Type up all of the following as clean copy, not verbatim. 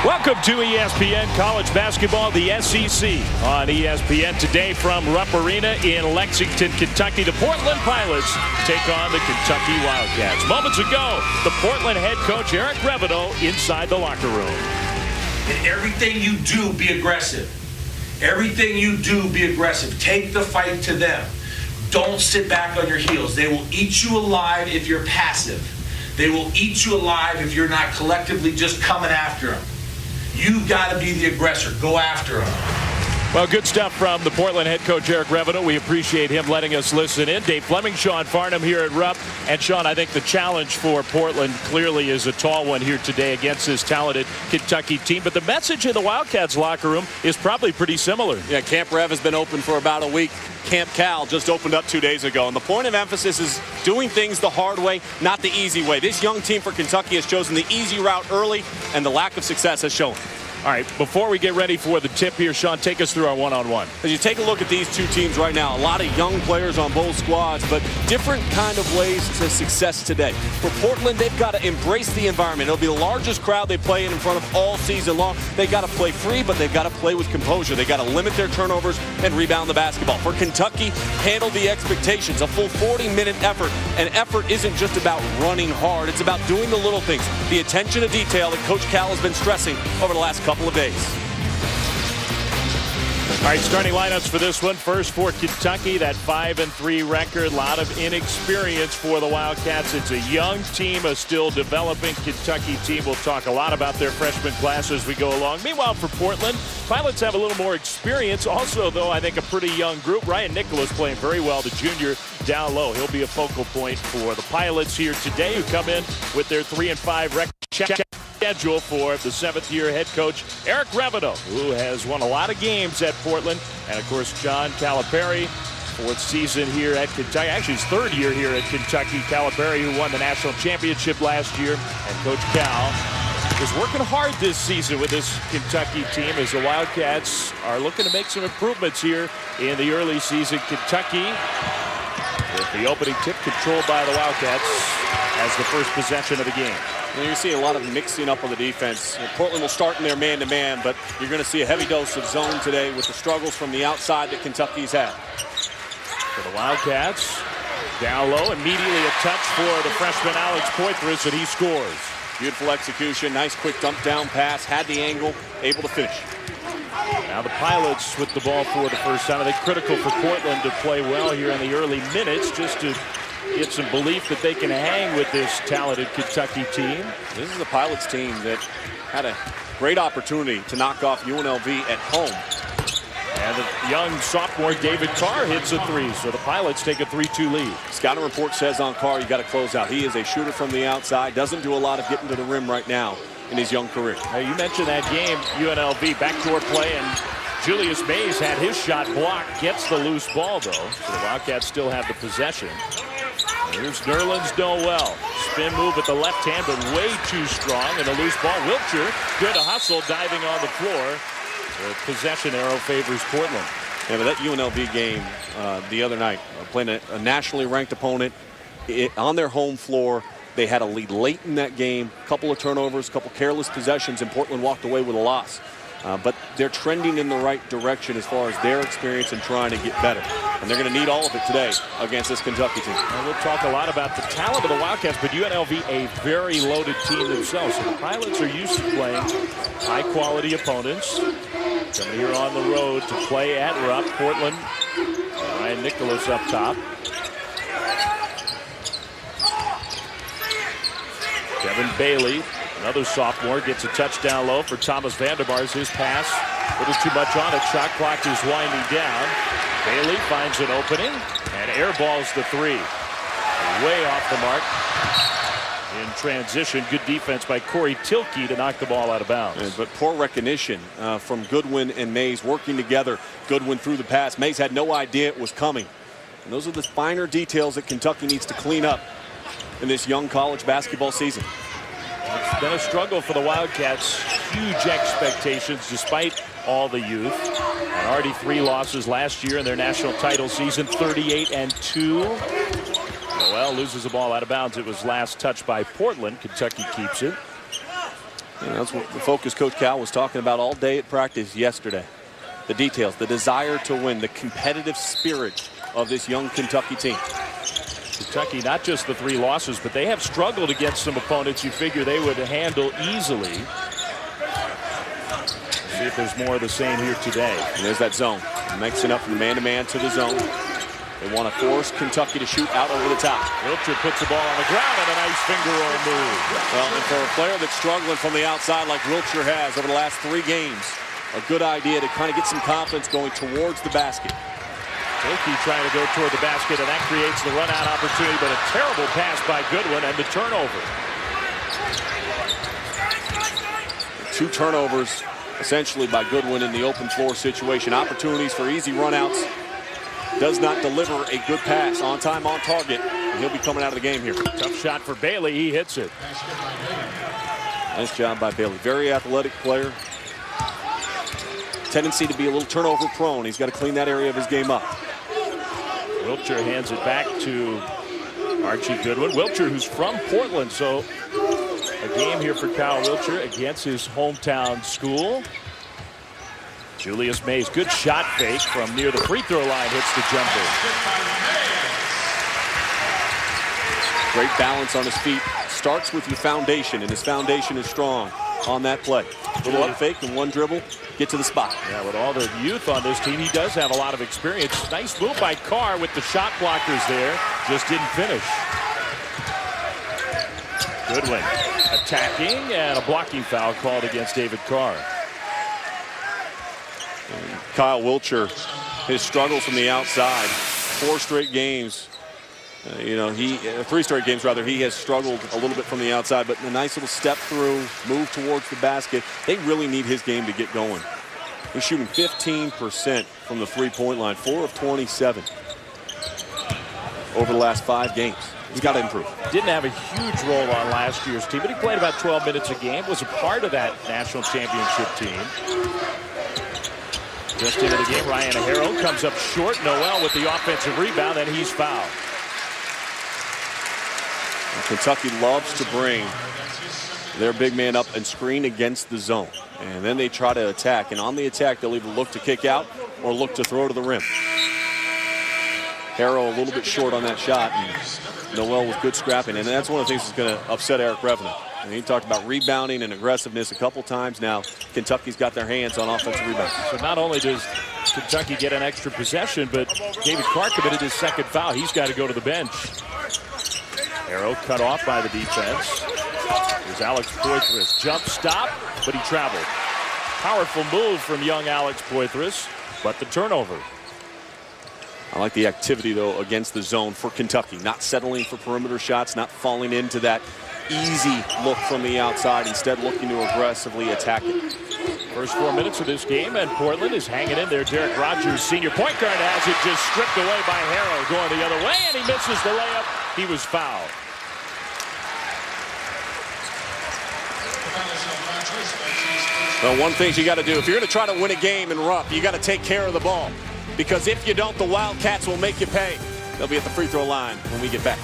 Welcome to ESPN College Basketball, the SEC on ESPN today from Rupp Arena in Lexington, Kentucky. The Portland Pilots take on the Kentucky Wildcats. Moments ago, the Portland head coach Eric Revedo inside the locker room. In everything you do, be aggressive. Everything you do, be aggressive. Take the fight to them. Don't sit back on your heels. They will eat you alive if you're passive. They will eat you alive if you're not collectively just coming after them. You've got to be the aggressor. Go after them. Well, good stuff from the Portland head coach Eric Revedo. We appreciate him letting us listen in. Dave Fleming, Sean Farnham here at Rupp. And Sean, I think the challenge for Portland clearly is a tall one here today against this talented Kentucky team. But the message in the Wildcats locker room is probably pretty similar. Yeah, Camp Rev has been open for about a week. Camp Cal just opened up 2 days ago. And the point of emphasis is doing things the hard way, not the easy way. This young team for Kentucky has chosen the easy route early, and the lack of success has shown. All right, before we get ready for the tip here, Sean, take us through our one-on-one. As you take a look at these two teams right now, a lot of young players on both squads, but different kind of ways to success today. For Portland, they've got to embrace the environment. It'll be the largest crowd they play in front of all season long. They've got to play free, but they've got to play with composure. They've got to limit their turnovers and rebound the basketball. For Kentucky, handle the expectations, a full 40-minute effort. And effort isn't just about running hard. It's about doing the little things, the attention to detail that Coach Cal has been stressing over the last couple of days. All right, starting lineups for this one. First for Kentucky, that 5-3 record. A lot of inexperience for the Wildcats. It's a young team, a still developing Kentucky team. We'll talk a lot about their freshman class as we go along. Meanwhile, for Portland, Pilots have a little more experience. Also, though, I think a pretty young group. Ryan Nicholas playing very well, the junior down low. He'll be a focal point for the Pilots here today, who come in with their 3-5 record. Schedule for the seventh-year head coach Eric Revedo, who has won a lot of games at Portland, and of course John Calipari, fourth season here at Kentucky, actually his third year here at Kentucky. Calipari, who won the national championship last year, and Coach Cal is working hard this season with this Kentucky team as the Wildcats are looking to make some improvements here in the early season. Kentucky, with the opening tip controlled by the Wildcats, as the first possession of the game. And you're seeing a lot of mixing up on the defense. Portland will start in their man-to-man, but you're going to see a heavy dose of zone today with the struggles from the outside that Kentucky's had. For the Wildcats, down low, immediately a touch for the freshman Alex Poitras, and he scores. Beautiful execution, nice quick dump down pass, had the angle, able to finish. Now the Pilots with the ball for the first time. I think critical for Portland to play well here in the early minutes, just to get some belief that they can hang with this talented Kentucky team. This is the Pilots team that had a great opportunity to knock off UNLV at home. And the young sophomore David Carr hits a three, so the Pilots take a 3-2 lead. Scouting report says on Carr, you got to close out. He is a shooter from the outside, doesn't do a lot of getting to the rim right now in his young career. Now, you mentioned that game, UNLV backdoor play, and Julius Mays had his shot blocked, gets the loose ball though, so the Wildcats still have the possession. Here's Nerlens Noel. Spin move with the left hand, but way too strong. And a loose ball. Wiltshire, good hustle, diving on the floor. The possession arrow favors Portland. Yeah, but that UNLV game the other night, playing a nationally ranked opponent on their home floor. They had a lead late in that game. A couple of turnovers, a couple careless possessions, and Portland walked away with a loss. But they're trending in the right direction as far as their experience and trying to get better. And they're going to need all of it today against this Kentucky team. And we'll talk a lot about the talent of the Wildcats, but UNLV a very loaded team themselves. So the Pilots are used to playing high-quality opponents. Coming here on the road to play at Rupp. Portland, Ryan Nicholas up top. Kevin Bailey, another sophomore, gets a touchdown low for Thomas Vandermars. His pass, a little too much on it. Shot clock is winding down. Bailey finds an opening and airballs the three. Way off the mark. In transition, good defense by Corey Tilkey to knock the ball out of bounds. But poor recognition from Goodwin and Mays working together. Goodwin threw the pass. Mays had no idea it was coming. And those are the finer details that Kentucky needs to clean up in this young college basketball season. It's been a struggle for the Wildcats. Huge expectations despite all the youth. And already 3 losses last year in their national title season, 38-2. Noel loses the ball out of bounds. It was last touched by Portland. Kentucky keeps it. And that's what the focus Coach Cal was talking about all day at practice yesterday. The details, the desire to win, the competitive spirit of this young Kentucky team. Kentucky, not just the 3 losses, but they have struggled against some opponents you figure they would handle easily. See if there's more of the same here today. And there's that zone. Mixing up from man-to-man to the zone. They want to force Kentucky to shoot out over the top. Wilcher puts the ball on the ground and a nice finger roll move. Well, and for a player that's struggling from the outside like Wilcher has over the last 3 games, a good idea to kind of get some confidence going towards the basket. Wilkie trying to go toward the basket, and that creates the run-out opportunity, but a terrible pass by Goodwin and the turnover. 2 turnovers essentially by Goodwin in the open floor situation. Opportunities for easy run-outs. Does not deliver a good pass on time, on target, and he'll be coming out of the game here. Tough shot for Bailey. He hits it. Nice job by Bailey. Very athletic player. Tendency to be a little turnover prone. He's got to clean that area of his game up. Wilcher hands it back to Archie Goodwin. Wilcher, who's from Portland, so a game here for Kyle Wilcher against his hometown school. Julius Mays, good shot fake from near the free throw line, hits the jumper. Great balance on his feet. Starts with your foundation, and his foundation is strong on that play. Little up fake and 1 dribble, get to the spot. Yeah, with all the youth on this team, he does have a lot of experience. Nice move by Carr with the shot blockers there. Just didn't finish. Goodwin attacking, and a blocking foul called against David Carr. Kyle Wilcher, his struggle from the outside, 4 straight games. 3 straight games rather, he has struggled a little bit from the outside, but a nice little step through, move towards the basket. They really need his game to get going. He's shooting 15% from the 3-point line, 4 of 27 over the last 5 games. He's got to improve. Didn't have a huge role on last year's team, but he played about 12 minutes a game, was a part of that national championship team. Just into the game, Ryan Harrow comes up short. Noel with the offensive rebound, and he's fouled. Kentucky loves to bring their big man up and screen against the zone. And then they try to attack. And on the attack, they'll either look to kick out or look to throw to the rim. Harrow a little bit short on that shot. And Noel with good scrapping. And that's one of the things that's going to upset Eric Revenant. And he talked about rebounding and aggressiveness a couple times now. Kentucky's got their hands on offensive rebounds. So not only does Kentucky get an extra possession, but David Carr committed his 2nd foul. He's got to go to the bench. Harrow cut off by the defense. There's Alex Poitras. Jump stop, but he traveled. Powerful move from young Alex Poitras, but the turnover. I like the activity, though, against the zone for Kentucky. Not settling for perimeter shots, not falling into that easy look from the outside, instead looking to aggressively attack it. First 4 minutes of this game, and Portland is hanging in there. Derek Rogers, senior point guard, has it just stripped away by Harrow, going the other way, and he misses the layup. He was fouled. Well, one thing you got to do, if you're going to try to win a game in Rupp, you got to take care of the ball. Because if you don't, the Wildcats will make you pay. They'll be at the free throw line when we get back.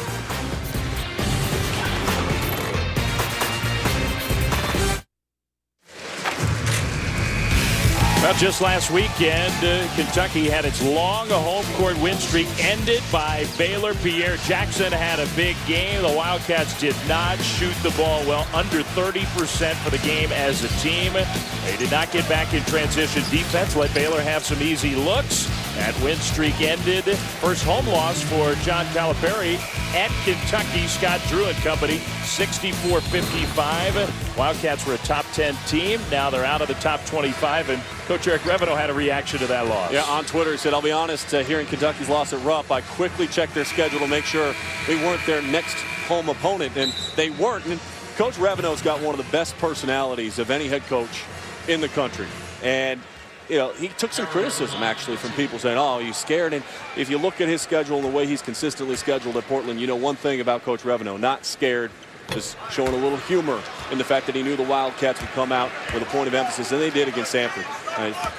Well, just last weekend, Kentucky had its long home court win streak ended by Baylor. Pierre Jackson had a big game. The Wildcats did not shoot the ball well, under 30% for the game as a team. They did not get back in transition defense, let Baylor have some easy looks. That win streak ended. First home loss for John Calipari at Kentucky. Scott Drew and company, 64-55. Wildcats were a top 10 team. Now they're out of the top 25, and Coach Eric Revenant had a reaction to that loss. Yeah, on Twitter he said, I'll be honest, hearing Kentucky's loss at Rupp, I quickly checked their schedule to make sure they weren't their next home opponent, and they weren't. And Coach Revenant's got one of the best personalities of any head coach in the country. And you know, he took some criticism, actually, from people saying, oh, he's scared. And if you look at his schedule and the way he's consistently scheduled at Portland, you know one thing about Coach Revenant, not scared, just showing a little humor in the fact that he knew the Wildcats would come out with a point of emphasis, and they did against Samford.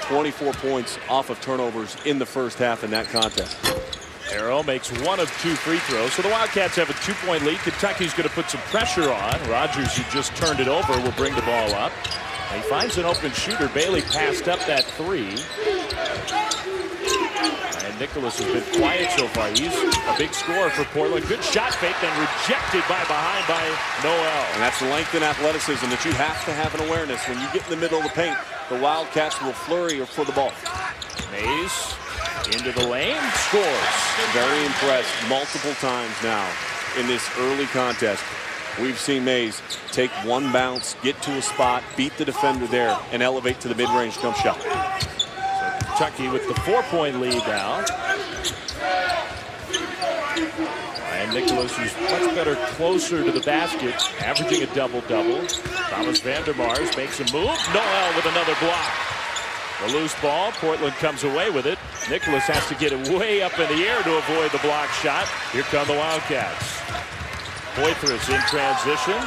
24 points off of turnovers in the first half in that contest. Harrell makes 1 of 2 free throws. So the Wildcats have a 2-point lead. Kentucky's going to put some pressure on. Rogers, who just turned it over, will bring the ball up. And he finds an open shooter. Bailey passed up that 3. And Nicholas has been quiet so far. He's a big scorer for Portland. Good shot fake, then rejected behind by Noel. And that's length and athleticism that you have to have an awareness. When you get in the middle of the paint, the Wildcats will flurry for the ball. Mays into the lane, scores. Very impressed multiple times now in this early contest. We've seen Mays take one bounce, get to a spot, beat the defender there, and elevate to the mid-range jump shot. So Kentucky with the 4-point lead now. And Nicholas, who's much better closer to the basket, averaging a double-double. Thomas Vandermars makes a move. Noel with another block. The loose ball, Portland comes away with it. Nicholas has to get it way up in the air to avoid the block shot. Here come the Wildcats. Poitras in transition.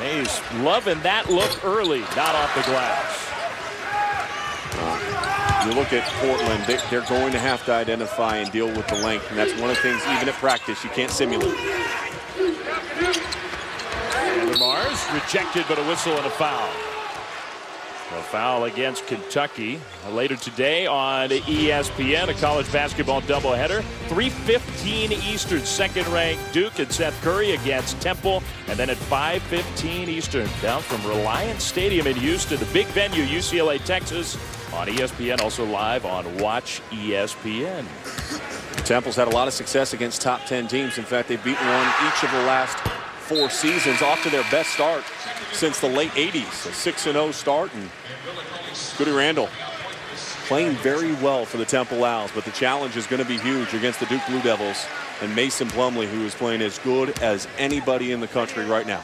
Mays loving that look early, not off the glass. You look at Portland, they're going to have to identify and deal with the length, and that's one of the things, even at practice, you can't simulate. Vandermars rejected, but a whistle and a foul. A foul against Kentucky. Later today on ESPN, a college basketball doubleheader. 3:15 Eastern, second-ranked Duke and Seth Curry against Temple. And then at 5:15 Eastern, down from Reliance Stadium in Houston, the big venue, UCLA, Texas, on ESPN, also live on Watch ESPN. Temple's had a lot of success against top 10 teams. In fact, they've beaten one each of the last 4 seasons, off to their best start since the late 80s. A 6-0 start, and Goody Randall playing very well for the Temple Owls, but the challenge is going to be huge against the Duke Blue Devils and Mason Plumlee, who is playing as good as anybody in the country right now.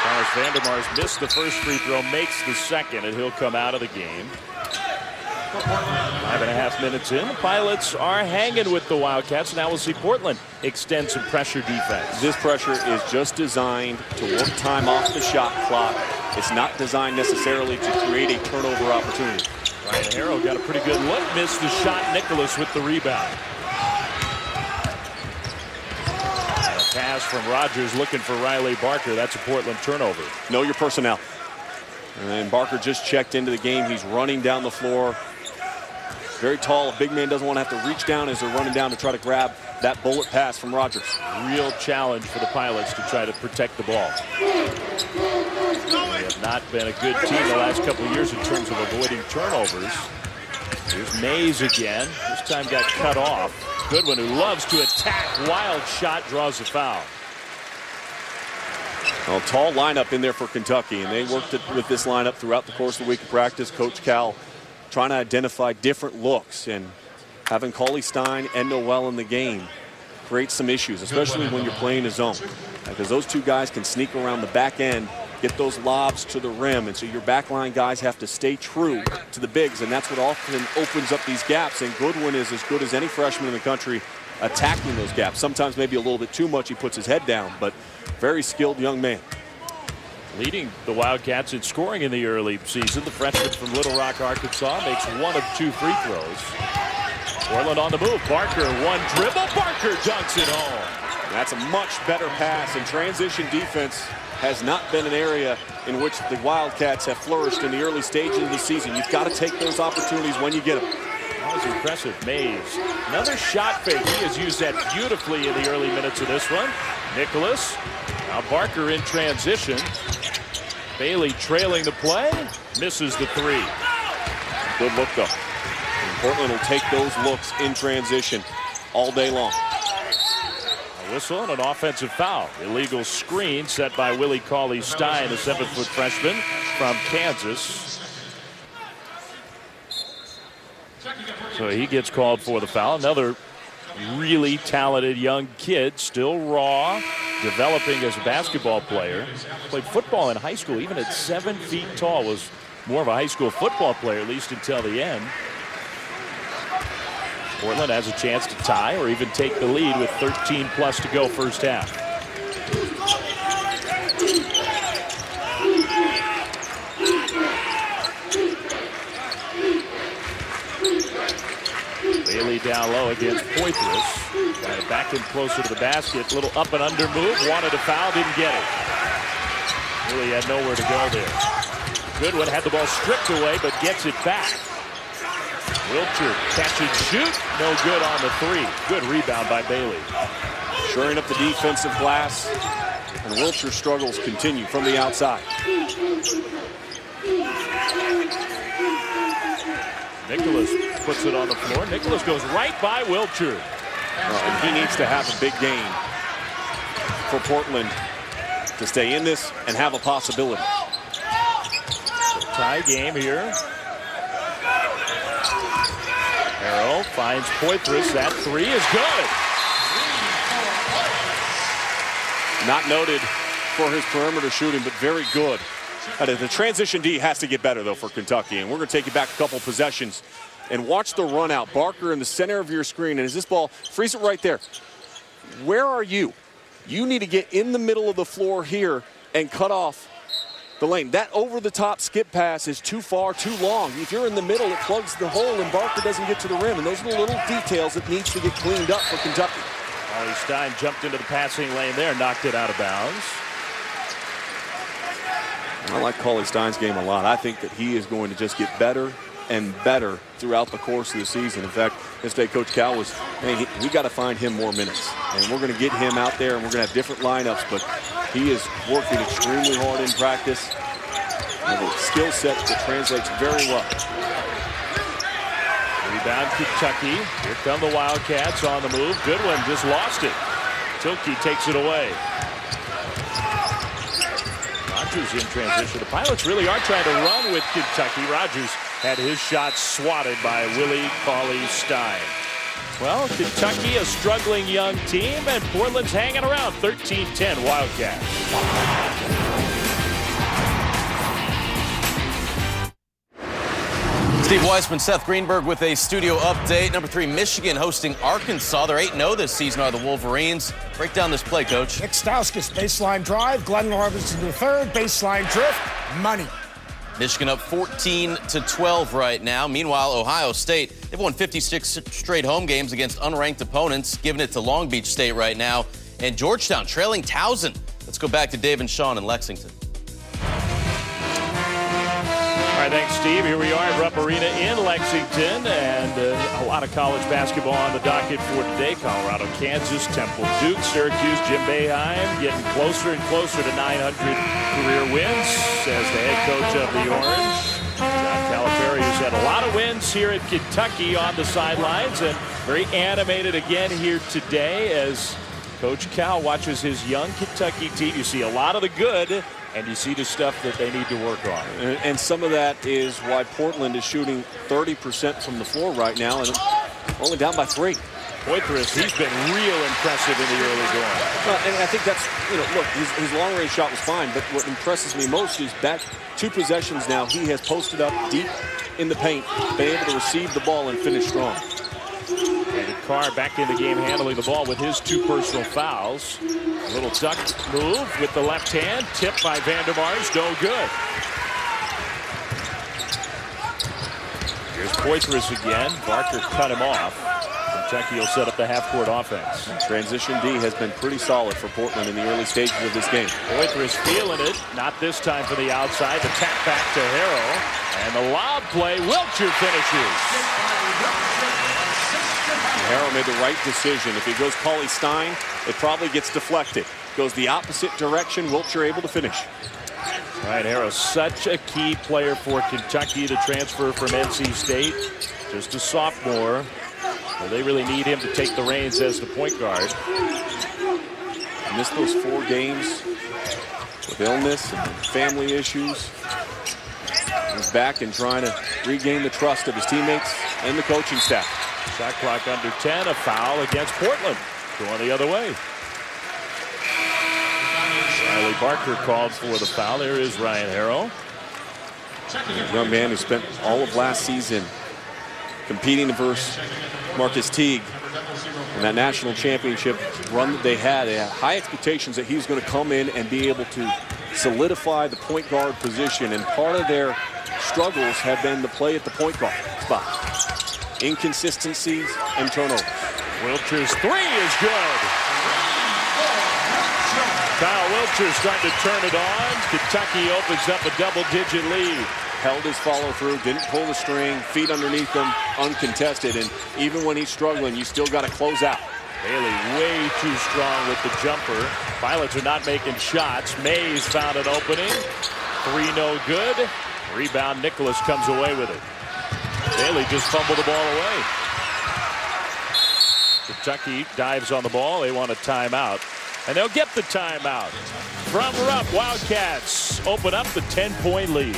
Thomas Vandermars missed the first free throw, makes the second, and he'll come out of the game. 5.5 minutes in. The Pilots are hanging with the Wildcats. Now we'll see Portland extend some pressure defense. This pressure is just designed to work time off the shot clock. It's not designed necessarily to create a turnover opportunity. Ryan Harrell got a pretty good look, missed the shot. Nicholas with the rebound. And a pass from Rogers looking for Riley Barker. That's a Portland turnover. Know your personnel. And Barker just checked into the game. He's running down the floor. Very tall. A big man doesn't want to have to reach down as they're running down to try to grab that bullet pass from Rogers. Real challenge for the Pilots to try to protect the ball. They have not been a good team the last couple of years in terms of avoiding turnovers. Here's Mays again. This time got cut off. Goodwin, who loves to attack. Wild shot, draws a foul. Well, tall lineup in there for Kentucky, and they worked with this lineup throughout the course of the week of practice. Coach Cal trying to identify different looks, and having Cauley Stein and Noel in the game creates some issues, especially when you're playing a zone, because those two guys can sneak around the back end, get those lobs to the rim, and so your backline guys have to stay true to the bigs, and that's what often opens up these gaps. And Goodwin is as good as any freshman in the country attacking those gaps. Sometimes maybe a little bit too much, he puts his head down, but very skilled young man. Leading the Wildcats in scoring in the early season, the freshman from Little Rock, Arkansas, makes 1 of 2 free throws. Portland on the move. Barker, one dribble. Barker dunks it home. That's a much better pass, and transition defense has not been an area in which the Wildcats have flourished in the early stages of the season. You've got to take those opportunities when you get them. That was impressive. Mays. Another shot fake. He has used that beautifully in the early minutes of this one. Nicholas. Now Barker in transition. Bailey trailing the play. Misses the 3. Good look, though. And Portland will take those looks in transition all day long. A whistle and an offensive foul. Illegal screen set by Willie Cauley Stein, a 7-foot freshman from Kansas. So he gets called for the foul. Another really talented young kid, still raw, developing as a basketball player. Played football in high school, even at 7 feet tall, was more of a high school football player, at least until the end. Portland has a chance to tie or even take the lead with 13 plus to go first half. Bailey Bailey down low against Poitras. Got it back in closer to the basket. Little up and under move. Wanted a foul, didn't get it. Really had nowhere to go there. Goodwin had the ball stripped away, but gets it back. Wiltshire catch and shoot. No good on the three. Good rebound by Bailey. Shoring up the defensive glass. And Wiltshire struggles continue from the outside. Nicholas puts it on the floor. Nicholas goes right by Wiltshire. And he needs to have a big game for Portland to stay in this and have a possibility. Tie game here. Harrell finds Poitras. That three is good. Not noted for his perimeter shooting, but very good. The transition D has to get better, though, for Kentucky. And we're going to take you back a couple possessions and watch the run out. Barker in the center of your screen. And as this ball, freeze it right there. Where are you? You need to get in the middle of the floor here and cut off the lane. That over-the-top skip pass is too far, too long. If you're in the middle, it plugs the hole, and Barker doesn't get to the rim. And those are the little details that needs to get cleaned up for Kentucky. Ollie Stein jumped into the passing lane there, knocked it out of bounds. I like Cauley Stein's game a lot. I think that he is going to just get better and better throughout the course of the season. In fact, yesterday Coach Cal was, man, we got to find him more minutes. And we're going to get him out there, and we're going to have different lineups, but he is working extremely hard in practice. With a skill set that translates very well. Rebound Kentucky. Here come the Wildcats on the move. Goodwin just lost it. Tilke takes it away. Rogers in transition. The Pilots really are trying to run with Kentucky. Rogers had his shot swatted by Willie Cauley-Stein. Well, Kentucky, a struggling young team, and Portland's hanging around. 13-10 Wildcats. Steve Weissman, Seth Greenberg with a studio update. Number 3, Michigan hosting Arkansas. They're 8-0 this season, are the Wolverines. Break down this play, Coach. Nick Stauskas, baseline drive. Glenn Robinson the third, baseline drift. Money. Michigan up 14-12 right now. Meanwhile, Ohio State, they've won 56 straight home games against unranked opponents, giving it to Long Beach State right now. And Georgetown trailing Towson. Let's go back to Dave and Sean in Lexington. All right, thanks, Steve. Here we are at Rupp Arena in Lexington, and a lot of college basketball on the docket for today. Colorado, Kansas, Temple, Duke, Syracuse, Jim Boeheim getting closer and closer to 900 career wins as the head coach of the Orange. John Calipari has had a lot of wins here at Kentucky on the sidelines, and very animated again here today as Coach Cal watches his young Kentucky team. You see a lot of the good, and you see the stuff that they need to work on. And some of that is why Portland is shooting 30% from the floor right now and only down by 3. Poitras, he's been real impressive in the early going. Well, and I think that's, look, his long-range shot was fine, but what impresses me most is back 2 possessions now, he has posted up deep in the paint, been able to receive the ball and finish strong. And Carr back in the game handling the ball with his 2 personal fouls. A little duck move with the left hand, tipped by Vandermars, no good. Here's Poitras again. Barker cut him off. Kentucky will set up the half-court offense. Transition D has been pretty solid for Portland in the early stages of this game. Poitras feeling it, not this time for the outside. The tap back to Harrell, and the lob play, Wiltshire finishes. Harrell made the right decision. If he goes Cauley Stein, it probably gets deflected. Goes the opposite direction, Wiltshire able to finish. Right, Harrell, such a key player for Kentucky to transfer from NC State. Just a sophomore. Well, they really need him to take the reins as the point guard. Missed those 4 games with illness and family issues. He's back and trying to regain the trust of his teammates and the coaching staff. Shot clock under 10, a foul against Portland. Going the other way. Riley Barker called for the foul. There is Ryan Harrell. A young man who spent all of last season competing versus Marcus Teague in that national championship run that they had. They had high expectations that he was going to come in and be able to solidify the point guard position, and part of their struggles have been the play at the point guard spot. inconsistencies and turnovers. Wilcher's three is good. Kyle Wilcher starting to turn it on. Kentucky opens up a double-digit lead. Held his follow-through, didn't pull the string, feet underneath him, uncontested. And even when he's struggling, you still got to close out. Bailey way too strong with the jumper. Pilots are not making shots. Mays found an opening. Three no good. Rebound, Nicholas comes away with it. Bailey just fumbled the ball away. Kentucky dives on the ball. They want a timeout. And they'll get the timeout. From Rupp, Wildcats open up the 10-point lead.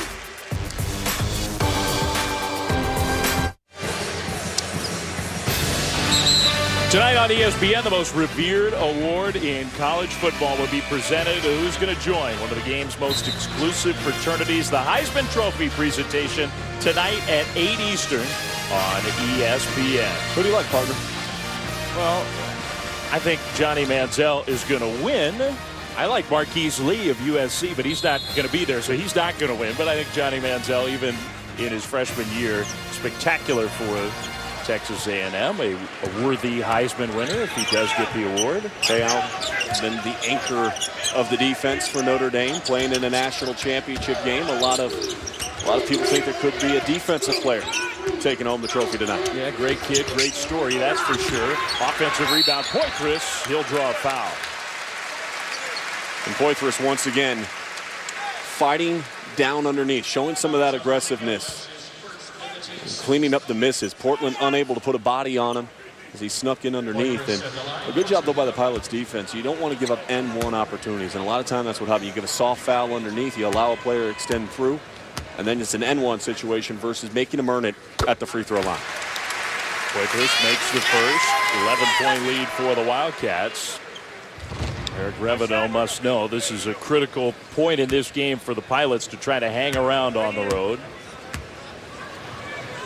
Tonight on ESPN, the most revered award in college football will be presented to who's going to join one of the game's most exclusive fraternities, the Heisman Trophy presentation, tonight at 8 Eastern on ESPN. Who do you like, partner? Well, I think Johnny Manziel is going to win. I like Marquise Lee of USC, but he's not going to be there, so he's not going to win. But I think Johnny Manziel, even in his freshman year, spectacular for Texas A&M, a worthy Heisman winner if he does get the award. Trey Allen, then the anchor of the defense for Notre Dame, playing in a national championship game. A lot of people think there could be a defensive player taking home the trophy tonight. Yeah, great kid, great story, that's for sure. Offensive rebound, Poitras, he'll draw a foul. And Poitras once again fighting down underneath, showing some of that aggressiveness. Cleaning up the misses. Portland unable to put a body on him as he snuck in underneath. And a good job, though, by the Pilots defense. You don't want to give up N1 opportunities. And a lot of time that's what happens. You give a soft foul underneath. You allow a player to extend through. And then it's an N1 situation versus making him earn it at the free throw line. Poitras makes the first. 11-point lead for the Wildcats. Eric Reveneau must know this is a critical point in this game for the Pilots to try to hang around on the road.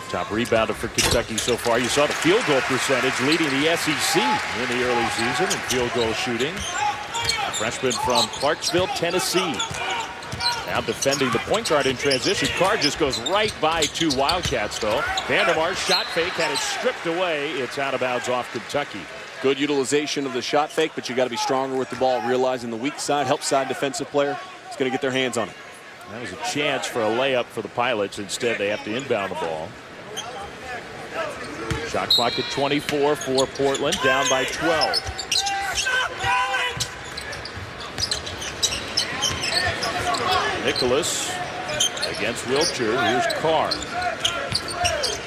Top rebounder for Kentucky so far. You saw the field goal percentage leading the SEC in the early season in field goal shooting. A freshman from Clarksville, Tennessee. Now defending the point guard in transition. Carr just goes right by two Wildcats, though. Vandermar's shot fake had it stripped away. It's out of bounds off Kentucky. Good utilization of the shot fake, but you got to be stronger with the ball, realizing the weak side, help side defensive player is going to get their hands on it. That was a chance for a layup for the Pilots. Instead, they have to inbound the ball. Shot clock at 24 for Portland, down by 12. Nicholas against Wilcher. Here's Carr.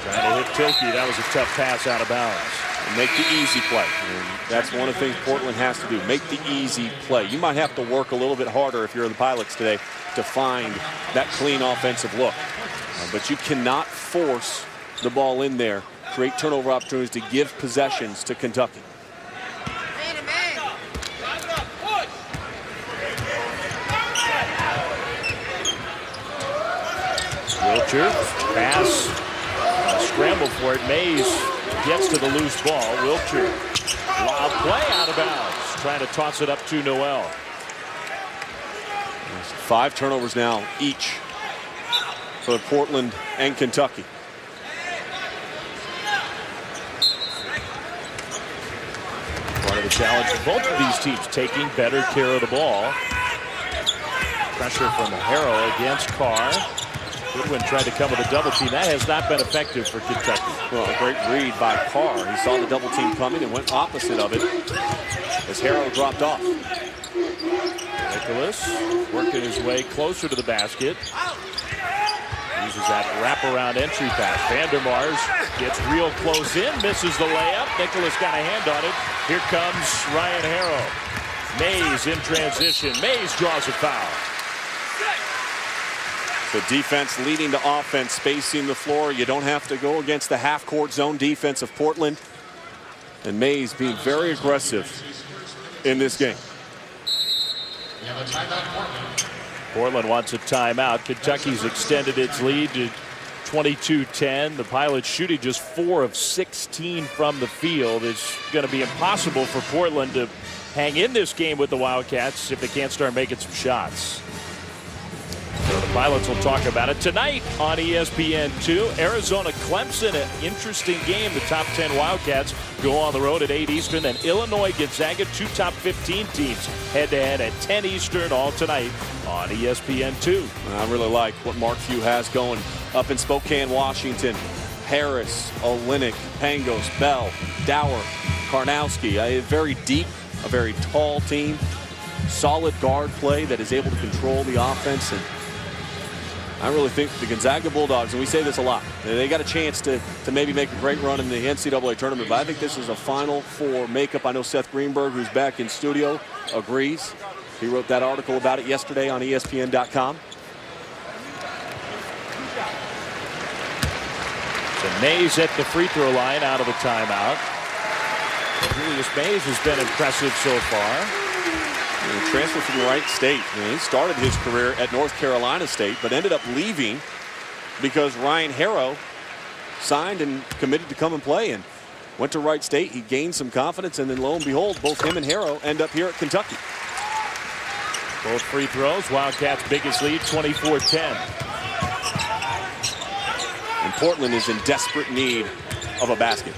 Trying to hit Tilkey. That was a tough pass out of bounds. And make the easy play. And that's one of the things Portland has to do. Make the easy play. You might have to work a little bit harder if you're the Pilots today to find that clean offensive look. But you cannot force the ball in there, create turnover opportunities to give possessions to Kentucky. Wilcher, pass, scramble for it. Mays gets to the loose ball. Wilcher, wild play out of bounds, trying to toss it up to Noel. 5 turnovers now each for Portland and Kentucky. Part of the challenge for both of these teams, taking better care of the ball. Pressure from Harrow against Carr. Goodwin tried to come with a double team. That has not been effective for Kentucky. Well, a great read by Carr. He saw the double team coming and went opposite of it as Harrow dropped off. Nicholas working his way closer to the basket. Uses that wraparound entry pass. Vandermars gets real close in, misses the layup. Nicholas got a hand on it. Here comes Ryan Harrow. Mays in transition. Mays draws a foul. The defense leading to offense, spacing the floor. You don't have to go against the half-court zone defense of Portland. And Mays being very aggressive in this game. Portland wants a timeout. Kentucky's extended its lead to 22-10. The Pilots shooting just 4 of 16 from the field. It's going to be impossible for Portland to hang in this game with the Wildcats if they can't start making some shots. So the Pilots will talk about it tonight on ESPN2. Arizona-Clemson, an interesting game. The top 10 Wildcats go on the road at 8 Eastern. Then Illinois-Gonzaga, 2 top 15 teams head-to-head at 10 Eastern, all tonight on ESPN2. I really like what Mark Few has going up in Spokane, Washington. Harris, Olynyk, Pangos, Bell, Dower, Karnowski. A very deep, a very tall team. Solid guard play that is able to control the offense. And I really think the Gonzaga Bulldogs, and we say this a lot, they got a chance to maybe make a great run in the NCAA tournament, but I think this is a Final Four makeup. I know Seth Greenberg, who's back in studio, agrees. He wrote that article about it yesterday on ESPN.com. So Mays at the free throw line out of the timeout. Julius Mays has been impressive so far. He transferred from Wright State. He started his career at North Carolina State, but ended up leaving because Ryan Harrow signed and committed to come and play, and went to Wright State. He gained some confidence, and then lo and behold, both him and Harrow end up here at Kentucky. Both free throws. Wildcats' biggest lead, 24-10. And Portland is in desperate need of a basket.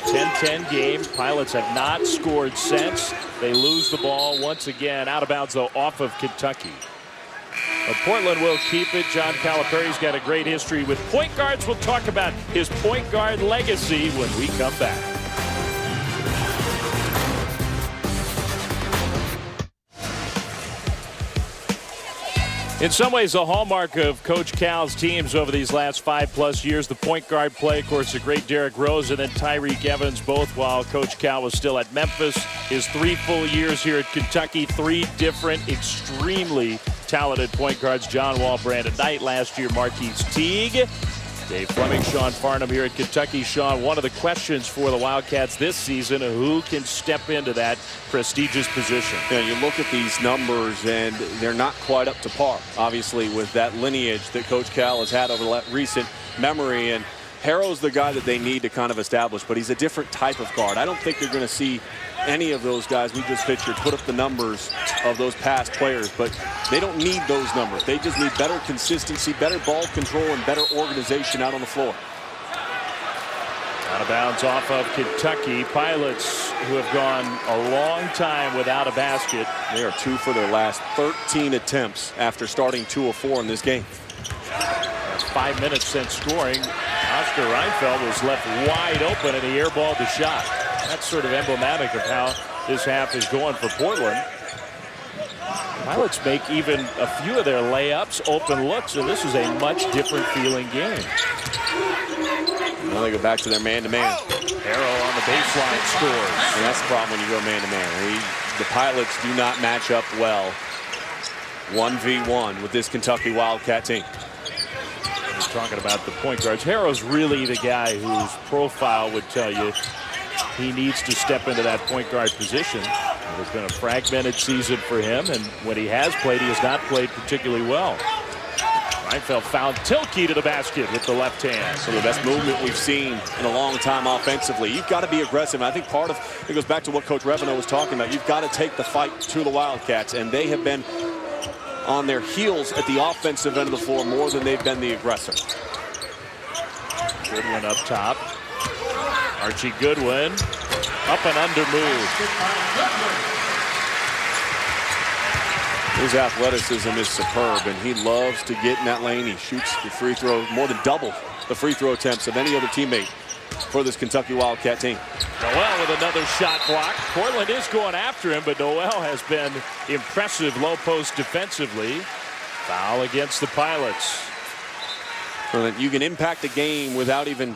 10-10 game. Pilots have not scored since. They lose the ball once again. Out of bounds, though, off of Kentucky. But Portland will keep it. John Calipari's got a great history with point guards. We'll talk about his point guard legacy when we come back. In some ways, the hallmark of Coach Cal's teams over these last 5+ years, the point guard play. Of course, the great Derrick Rose and then Tyreke Evans, both while Coach Cal was still at Memphis. His 3 full years here at Kentucky, 3 different extremely talented point guards. John Wall, Brandon Knight, last year Marquise Teague. Dave Fleming, Sean Farnham here at Kentucky. Sean, one of the questions for the Wildcats this season, who can step into that prestigious position? Yeah, you look at these numbers, and they're not quite up to par, obviously, with that lineage that Coach Cal has had over the recent memory. And Harrow's the guy that they need to kind of establish, but he's a different type of guard. I don't think you're going to see any of those guys we just pictured put up the numbers of those past players, but they don't need those numbers. They just need better consistency, better ball control, and better organization out on the floor. Out of bounds off of Kentucky. Pilots, who have gone a long time without a basket. They are 2 for their last 13 attempts after starting 2 of 4 in this game. That's 5 minutes since scoring. Oscar Reinfeldt was left wide open, and he airballed the shot. That's sort of emblematic of how this half is going for Portland. Pilots make even a few of their layups open looks, and this is a much different feeling game. Now they go back to their man-to-man. Harrow on the baseline scores. And that's the problem when you go man-to-man. The Pilots do not match up well 1v1 with this Kentucky Wildcat team. We're talking about the point guards. Harrow's really the guy whose profile would tell you he needs to step into that point guard position. It's been a fragmented season for him, and when he has played, he has not played particularly well. Reinfeldt found Tilke to the basket with the left hand. So the best movement we've seen in a long time offensively. You've got to be aggressive. And I think part of it goes back to what Coach Reveno was talking about. You've got to take the fight to the Wildcats, and they have been on their heels at the offensive end of the floor more than they've been the aggressor. Goodwin up top. Archie Goodwin, up and under move. His athleticism is superb, and he loves to get in that lane. He shoots the free throw more than double the free throw attempts of any other teammate for this Kentucky Wildcat team. Noel with another shot block. Portland is going after him, but Noel has been impressive low post defensively. Foul against the Pilots. So that you can impact the game without even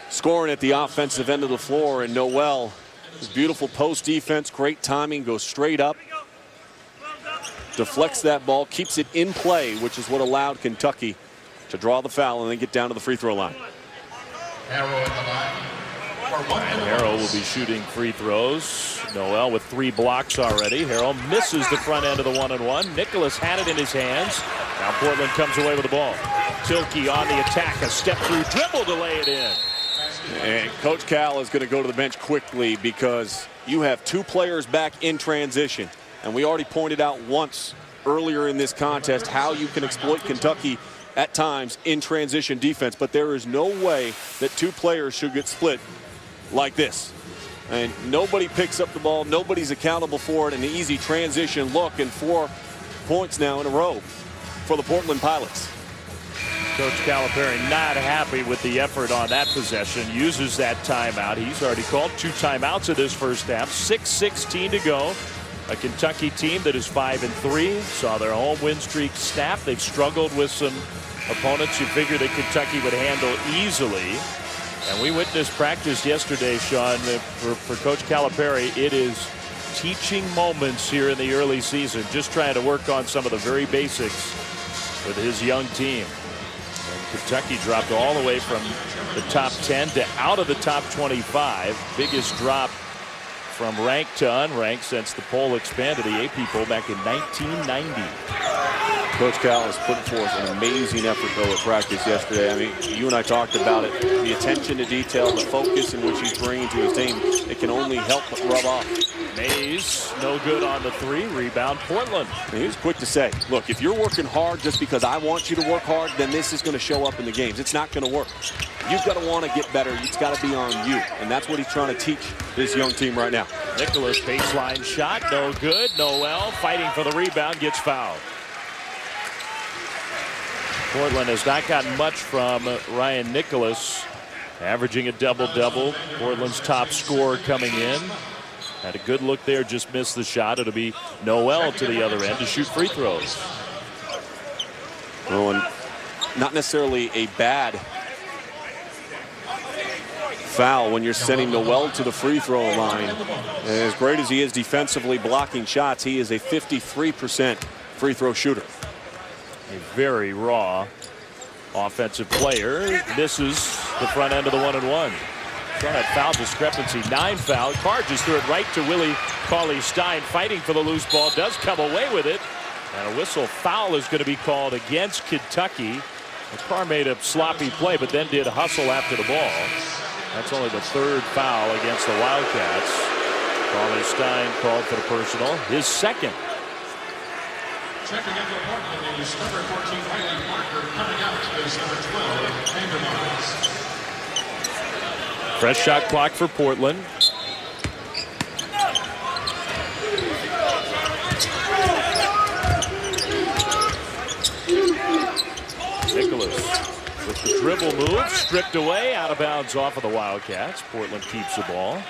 scoring at the offensive end of the floor. And Noel, his beautiful post defense, great timing, goes straight up, deflects that ball, keeps it in play, which is what allowed Kentucky to draw the foul and then get down to the free throw line. And Harrow will be shooting free throws. Noel with 3 blocks already. Harrow misses the front end of the 1-on-1. Nicholas had it in his hands. Now Portland comes away with the ball. Tilke on the attack, a step through dribble to lay it in. And Coach Cal is going to go to the bench quickly because you have 2 players back in transition. And we already pointed out once earlier in this contest how you can exploit Kentucky at times in transition defense, but there is no way that two players should get split like this. And nobody picks up the ball, nobody's accountable for it. An easy transition look, and 4 points now in a row for the Portland Pilots. Coach Calipari not happy with the effort on that possession. Uses that timeout. He's already called 2 timeouts of this first half. 6:16 to go. A Kentucky team that is 5-3. Saw their home win streak snap. They've struggled with some opponents you figure that Kentucky would handle easily. And we witnessed practice yesterday, Sean, for Coach Calipari. It is teaching moments here in the early season. Just trying to work on some of the very basics with his young team. Kentucky dropped all the way from the top 10 to out of the top 25. Biggest drop from ranked to unranked since the poll expanded, the AP poll, back in 1990. Coach Cal has put forth an amazing effort, though, at practice yesterday. I mean, you and I talked about it. The attention to detail, the focus in which he's bringing to his team, it can only help but rub off. Mays, no good on the 3. Rebound, Portland. And he was quick to say, look, if you're working hard just because I want you to work hard, then this is going to show up in the games. It's not going to work. You've got to want to get better. It's got to be on you. And that's what he's trying to teach this young team right now. Nicholas, baseline shot, no good. Noel fighting for the rebound, gets fouled. Portland has not gotten much from Ryan Nicholas, averaging a double-double. Portland's top scorer coming in. Had a good look there, just missed the shot. It'll be Noel to the other end to shoot free throws. Well, and not necessarily a bad foul when you're sending Noel to the free throw line. And as great as he is defensively blocking shots, he is a 53% free throw shooter. A very raw offensive player. Misses the front end of the 1-and-1. Saw that foul discrepancy. 9 foul. Carr just threw it right to Willie Cauley-Stein, fighting for the loose ball. Does come away with it. And a whistle foul is going to be called against Kentucky. Carr made a sloppy play, but then did hustle after the ball. That's only the 3rd foul against the Wildcats. Cauley-Stein called for the personal. His 2nd. Checking into Portland is number 14, Riley Parker. Coming out is number 12, Vanderbilt. Fresh shot clock for Portland. Nicholas with the dribble move, stripped away, out of bounds off of the Wildcats. Portland keeps the ball.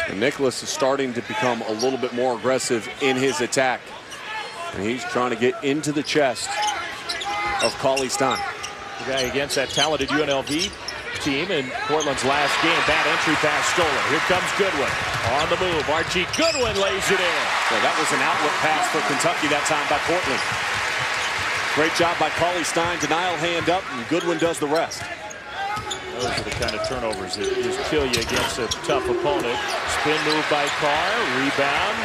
And Nicholas is starting to become a little bit more aggressive in his attack. And he's trying to get into the chest of Cauley-Stein. The guy against that talented UNLV team in Portland's last game. Bad entry pass stolen. Here comes Goodwin. On the move. Archie Goodwin lays it in. So that was an outlet pass for Kentucky that time by Portland. Great job by Cauley-Stein. Denial hand up, and Goodwin does the rest. Those are the kind of turnovers that just kill you against a tough opponent. Spin move by Carr. Rebound.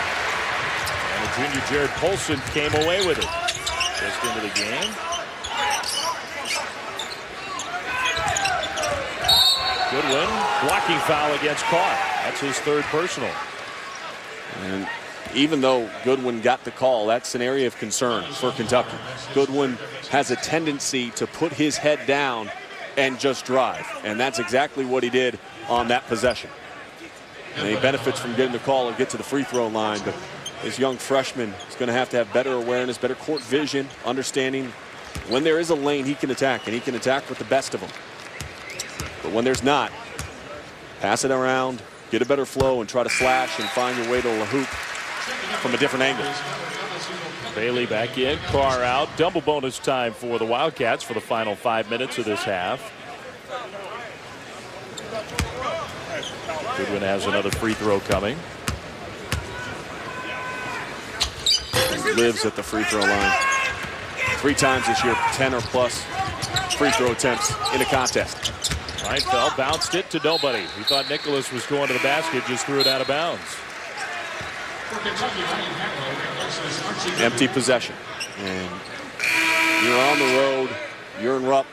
And the junior Jared Polson came away with it. Just into the game. Goodwin, blocking foul against Carr. That's his 3rd personal. And even though Goodwin got the call, that's an area of concern for Kentucky. Goodwin has a tendency to put his head down and just drive. And that's exactly what he did on that possession. And he benefits from getting the call and get to the free throw line. But this young freshman is going to have better awareness, better court vision, understanding when there is a lane he can attack, and he can attack with the best of them. But when there's not, pass it around, get a better flow, and try to slash and find your way to the hoop from a different angle. Bailey back in, Carr out. Double bonus time for the Wildcats for the final 5 minutes of this half. Goodwin has another free throw coming. Lives at the free throw line 3 times this year, 10 or plus free throw attempts in a contest. Reinfeldt bounced it to nobody. He thought Nicholas was going to the basket, just threw it out of bounds. Empty possession. And you're on the road, you're in Rupp,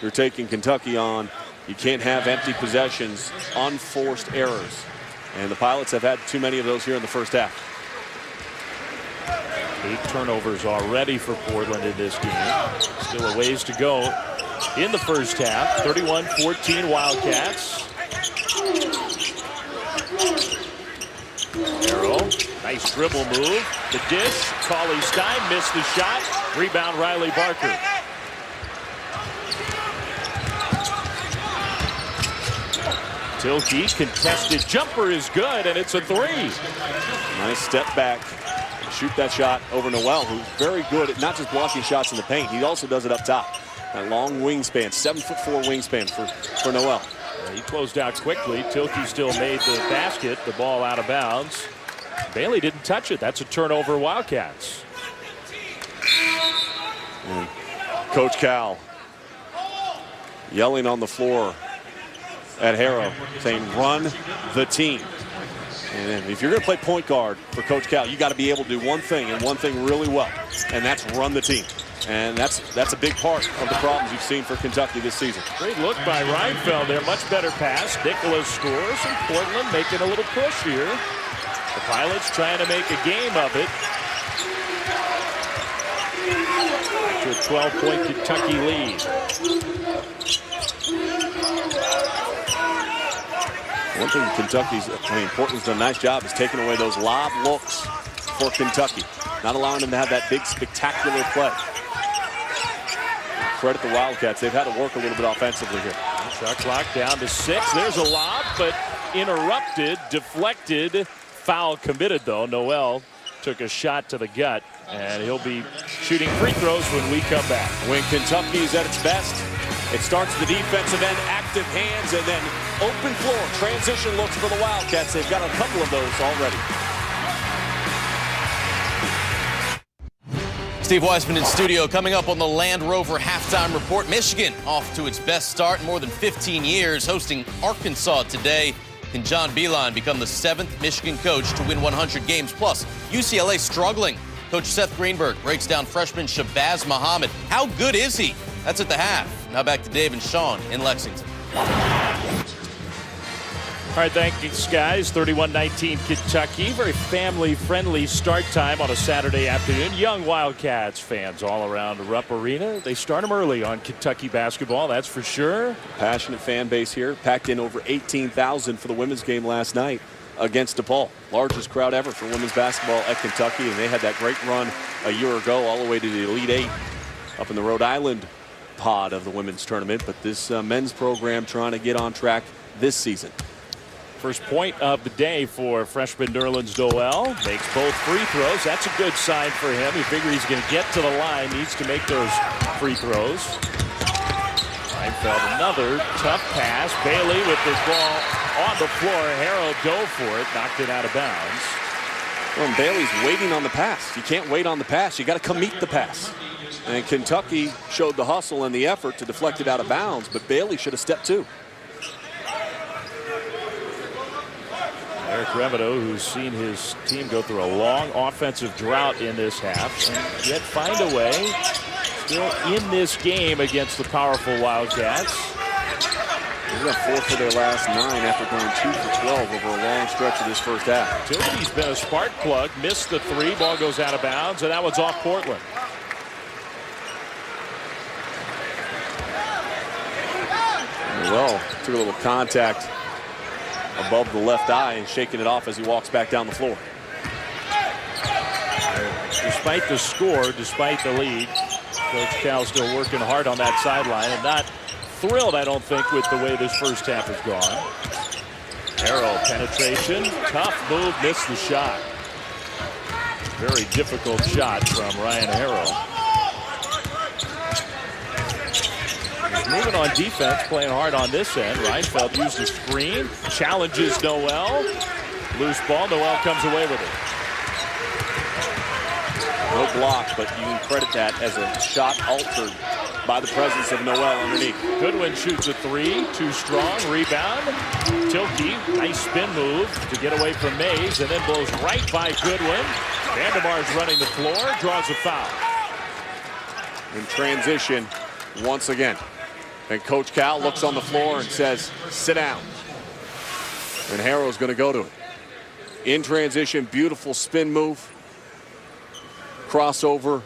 you're taking Kentucky on. You can't have empty possessions, unforced errors. And the Pilots have had too many of those here in the first half. 8 turnovers already for Portland in this game. Still a ways to go in the first half. 31-14 Wildcats. Harrell, nice dribble move. The dish. Cauley Stein missed the shot. Rebound Riley Barker. Tilke, contested jumper is good, and it's a 3. Nice step back. Shoot that shot over Noel, who's very good at not just blocking shots in the paint. He also does it up top. That long wingspan, 7'4" wingspan for Noel. He closed out quickly. Tilke still made the basket. The ball out of bounds. Bailey didn't touch it. That's a turnover, Wildcats. And Coach Cal yelling on the floor at Harrow, saying, run the team. And if you're going to play point guard for Coach Cal, you got to be able to do one thing and one thing really well, and that's run the team. And that's a big part of the problems you've seen for Kentucky this season. Great look by Reinfeldt there. Much better pass. Nicholas scores, and Portland making a little push here. The Pilots trying to make a game of it. To a 12-point Kentucky lead. One thing Portland's done a nice job is taking away those lob looks for Kentucky. Not allowing them to have that big, spectacular play. Credit the Wildcats. They've had to work a little bit offensively here. Shot clock down to 6. There's a lob, but interrupted, deflected, foul committed, though. Noel took a shot to the gut, and he'll be shooting free throws when we come back. When Kentucky is at its best, it starts the defensive end, active hands, and then open floor. Transition looks for the Wildcats. They've got a couple of those already. Steve Weisman in studio. Coming up on the Land Rover halftime report. Michigan off to its best start in more than 15 years, hosting Arkansas today. Can John Beilein become the 7th Michigan coach to win 100 games? Plus, UCLA struggling. Coach Seth Greenberg breaks down freshman Shabazz Muhammad. How good is he? That's at the half. Now back to Dave and Sean in Lexington. All right, thank you, guys. 31-19 Kentucky. Very family-friendly start time on a Saturday afternoon. Young Wildcats fans all around Rupp Arena. They start them early on Kentucky basketball, that's for sure. Passionate fan base here. Packed in over 18,000 for the women's game last night against DePaul. Largest crowd ever for women's basketball at Kentucky, and they had that great run a year ago all the way to the Elite Eight up in the Rhode Island pod of the women's tournament. But this men's program trying to get on track this season. First point of the day for freshman Nerlens Noel. Makes both free throws. That's a good sign for him. He figures he's going to get to the line. Needs to make those free throws. Reinfeldt, another tough pass. Bailey with this ball on the floor. Harrow dove for it. Knocked it out of bounds. Well, and Bailey's waiting on the pass. You can't wait on the pass. You got to come meet the pass. And Kentucky showed the hustle and the effort to deflect it out of bounds, but Bailey should have stepped too. Eric Remedo, who's seen his team go through a long offensive drought in this half, and yet find a way, still in this game against the powerful Wildcats. They've got 4 for their last 9 after going 2 for 12 over a long stretch of this first half. Tilke's been a spark plug, missed the 3, ball goes out of bounds, and that one's off Portland. Well, took a little contact above the left eye and shaking it off as he walks back down the floor. Despite the score, despite the lead, Coach Cal still working hard on that sideline and not thrilled, I don't think, with the way this first half has gone. Harrell, penetration, tough move, missed the shot. Very difficult shot from Ryan Harrell. He's moving on defense, playing hard on this end. Reinfeldt used the screen, challenges Noel. Loose ball, Noel comes away with it. No block, but you can credit that as a shot altered by the presence of Noel underneath. Goodwin shoots a 3, too strong, rebound. Tilke, nice spin move to get away from Mays, and then blows right by Goodwin. Vandermar's running the floor, draws a foul. In transition, once again. And Coach Cal looks on the floor and says, sit down. And Harrow's going to go to it. In transition, beautiful spin move. crossover,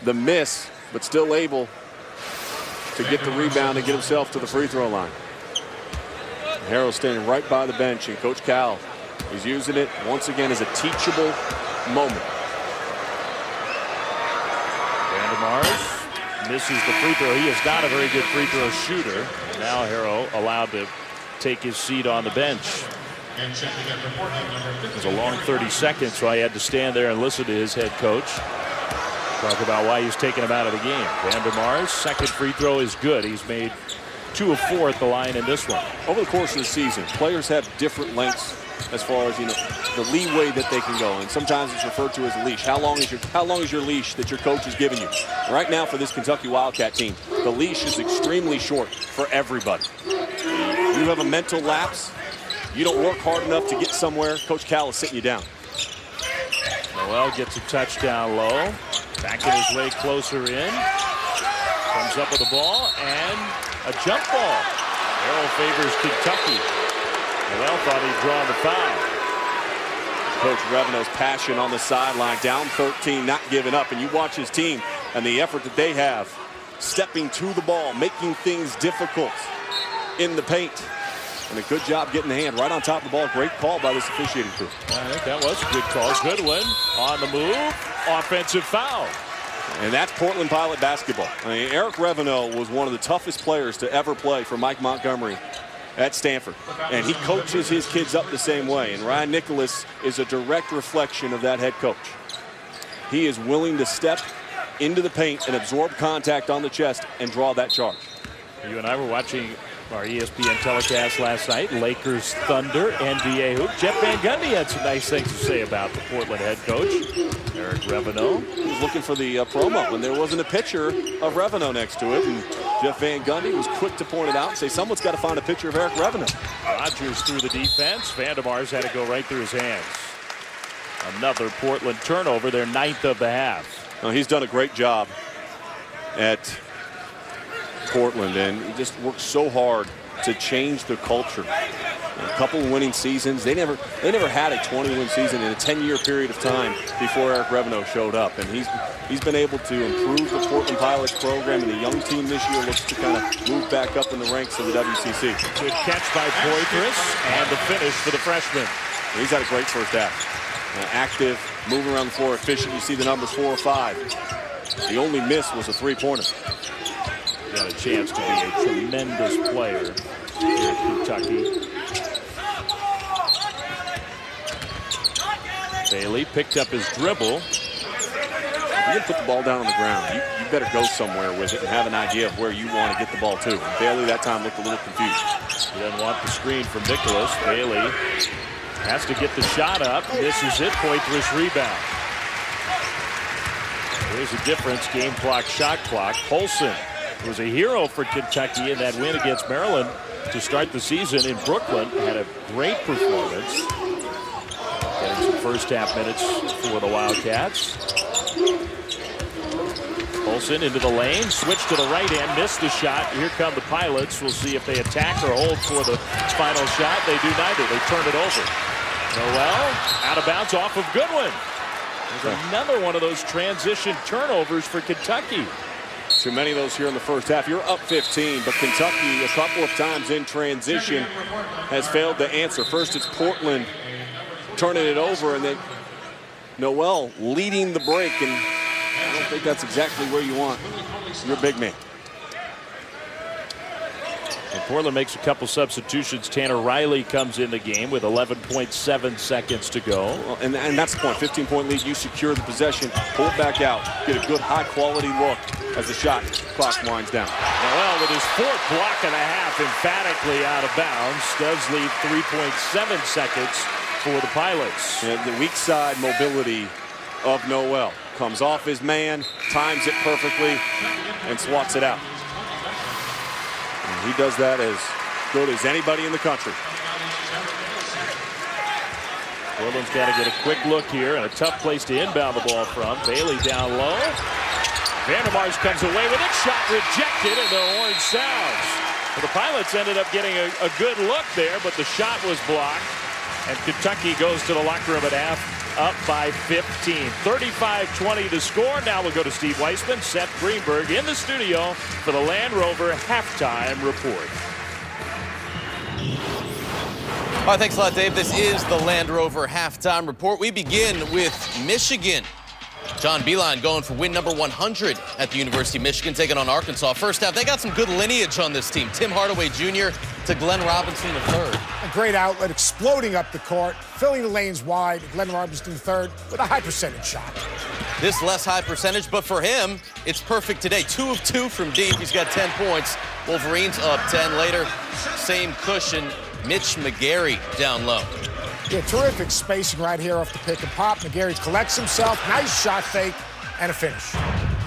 the miss, but still able to get the rebound and get himself to the free throw line. Harrell standing right by the bench, and Coach Cal is using it once again as a teachable moment. Vandermars misses the free throw. He is not a very good free throw shooter. Now Harrell allowed to take his seat on the bench. It was a long 30 seconds, so I had to stand there and listen to his head coach talk about why he's taking him out of the game. Vandermars' second free throw is good. He's made 2 of 4 at the line in this one. Over the course of the season, players have different lengths as far as, the leeway that they can go, and sometimes it's referred to as a leash. How long is your leash that your coach is giving you? Right now for this Kentucky Wildcat team, the leash is extremely short for everybody. You have a mental lapse, you don't work hard enough to get somewhere, Coach Cal is sitting you down. Noel gets a touchdown low, backing his way closer in, comes up with the ball, and a jump ball. Harrell favors Kentucky. Noel thought he'd draw the foul. Coach Reveno's passion on the sideline, down 13, not giving up. And you watch his team and the effort that they have, stepping to the ball, making things difficult in the paint. And a good job getting the hand right on top of the ball. Great call by this officiating crew. I think that was a good call. Goodwin on the move. Offensive foul. And that's Portland Pilot basketball. Eric Reveno was one of the toughest players to ever play for Mike Montgomery at Stanford. And he coaches his kids up the same way. And Ryan Nicholas is a direct reflection of that head coach. He is willing to step into the paint and absorb contact on the chest and draw that charge. You and I were watching our ESPN telecast last night. Lakers Thunder, NBA hoop. Jeff Van Gundy had some nice things to say about the Portland head coach, Eric Reveno. He was looking for the promo when there wasn't a picture of Reveno next to it. And Jeff Van Gundy was quick to point it out and say, someone's got to find a picture of Eric Reveno. Rodgers through the defense. Vandermars had to go right through his hands. Another Portland turnover, their 9th of the half. Well, he's done a great job at Portland, and he just worked so hard to change the culture. A couple of winning seasons. They never had a 20-win season in a 10-year period of time before Eric Reveno showed up, and he's been able to improve the Portland Pilots program, and the young team this year looks to kind of move back up in the ranks of the WCC. Good catch by Poitras, and the finish for the freshman. He's had a great first half. Active, moving around the floor, efficient. You see the numbers 4 or 5. The only miss was a three-pointer. Got a chance to be a tremendous player here at Kentucky. Bailey picked up his dribble. If you can put the ball down on the ground, you better go somewhere with it and have an idea of where you want to get the ball to. And Bailey that time looked a little confused. He doesn't want the screen from Nicholas. Bailey has to get the shot up. Misses it. Poitras rebound. There's a difference. Game clock, shot clock. Polson was a hero for Kentucky in that win against Maryland to start the season in Brooklyn. Had a great performance. Getting some first half minutes for the Wildcats. Polson into the lane, switch to the right hand, missed the shot. Here come the Pilots. We'll see if they attack or hold for the final shot. They do neither. They turn it over. Noel out of bounds off of Goodwin. There's another one of those transition turnovers for Kentucky. Too many of those here in the first half. You're up 15, but Kentucky a couple of times in transition has failed to answer. First it's Portland turning it over, and then Noel leading the break, and I don't think that's exactly where you want your big man. And Portland makes a couple substitutions. Tanner Riley comes in the game with 11.7 seconds to go. Well, and that's the point. 15-point lead. You secure the possession, pull it back out, get a good high-quality look as the shot clock winds down. Noel with his 4th block and a half emphatically out of bounds does leave 3.7 seconds for the Pilots. And the weak side mobility of Noel comes off his man, times it perfectly, and swats it out. And he does that as good as anybody in the country. Portland's got to get a quick look here, and a tough place to inbound the ball from. Bailey down low. Vandermars comes away with it. Shot rejected, and the horn sounds. Well, the Pilots ended up getting a good look there, but the shot was blocked. And Kentucky goes to the locker room at half up by 15. 35-20 to score. Now we'll go to Steve Weissman, Seth Greenberg in the studio for the Land Rover halftime report. All right, thanks a lot, Dave. This is the Land Rover halftime report. We begin with Michigan. John Beilein going for win number 100 at the University of Michigan, taking on Arkansas. First half, they got some good lineage on this team. Tim Hardaway Jr. to Glenn Robinson III. A great outlet, exploding up the court, filling the lanes wide. Glenn Robinson III with a high percentage shot. This less high percentage, but for him, it's perfect today. 2 of 2 from deep. He's got 10 points. Wolverines up 10 later. Same cushion. Mitch McGary down low. Yeah, terrific spacing right here off the pick and pop. McGary collects himself. Nice shot fake and a finish.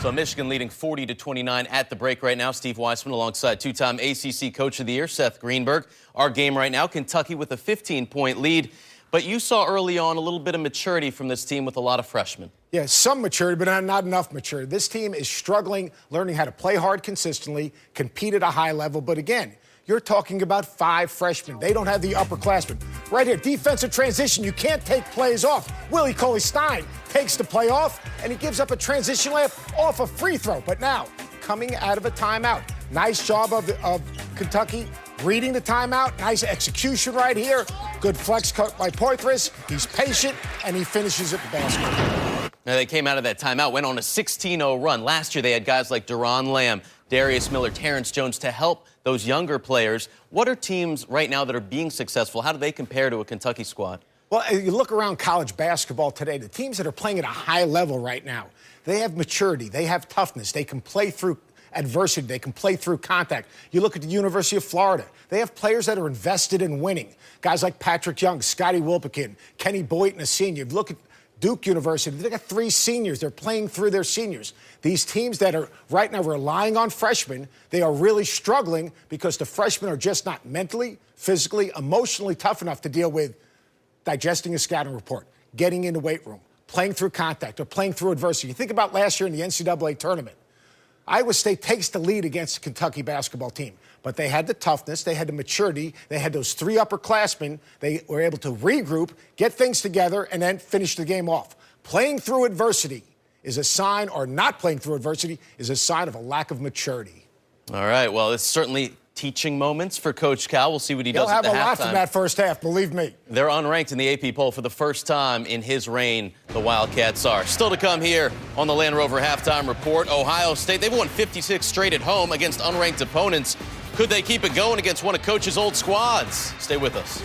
So Michigan leading 40-29 at the break right now. Steve Weissman alongside two-time ACC Coach of the Year, Seth Greenberg. Our game right now, Kentucky with a 15-point lead. But you saw early on a little bit of maturity from this team with a lot of freshmen. Yeah, some maturity, but not enough maturity. This team is struggling, learning how to play hard consistently, compete at a high level. But again, you're talking about 5 freshmen. They don't have the upperclassmen. Right here, defensive transition. You can't take plays off. Willie Cauley-Stein takes the play off, and he gives up a transition layup off a free throw. But now, coming out of a timeout. Nice job of Kentucky reading the timeout. Nice execution right here. Good flex cut by Poitras. He's patient, and he finishes at the basket. Now, they came out of that timeout, went on a 16-0 run. Last year, they had guys like Deron Lamb, Darius Miller, Terrence Jones to help those younger players. What are teams right now that are being successful? How do they compare to a Kentucky squad? Well, you look around college basketball today, the teams that are playing at a high level right now, they have maturity, they have toughness, they can play through adversity, they can play through contact. You look at the University of Florida, they have players that are invested in winning. Guys like Patrick Young, Scotty Wilbekin, Kenny Boynton, a senior. Look at Duke University, they got 3 seniors. They're playing through their seniors. These teams that are right now relying on freshmen, they are really struggling because the freshmen are just not mentally, physically, emotionally tough enough to deal with digesting a scouting report, getting in the weight room, playing through contact, or playing through adversity. You think about last year in the NCAA tournament. Iowa State takes the lead against the Kentucky basketball team, but they had the toughness, they had the maturity, they had those 3 upperclassmen. They were able to regroup, get things together, and then finish the game off. Playing through adversity is a sign, or not playing through adversity is a sign of a lack of maturity. All right, well, it's certainly teaching moments for Coach Cal. We'll see what he does at the halftime. He'll have a lot from that first half, believe me. They're unranked in the AP poll for the first time in his reign, the Wildcats are. Still to come here on the Land Rover halftime report. Ohio State, they've won 56 straight at home against unranked opponents. Could they keep it going against one of Coach's old squads? Stay with us.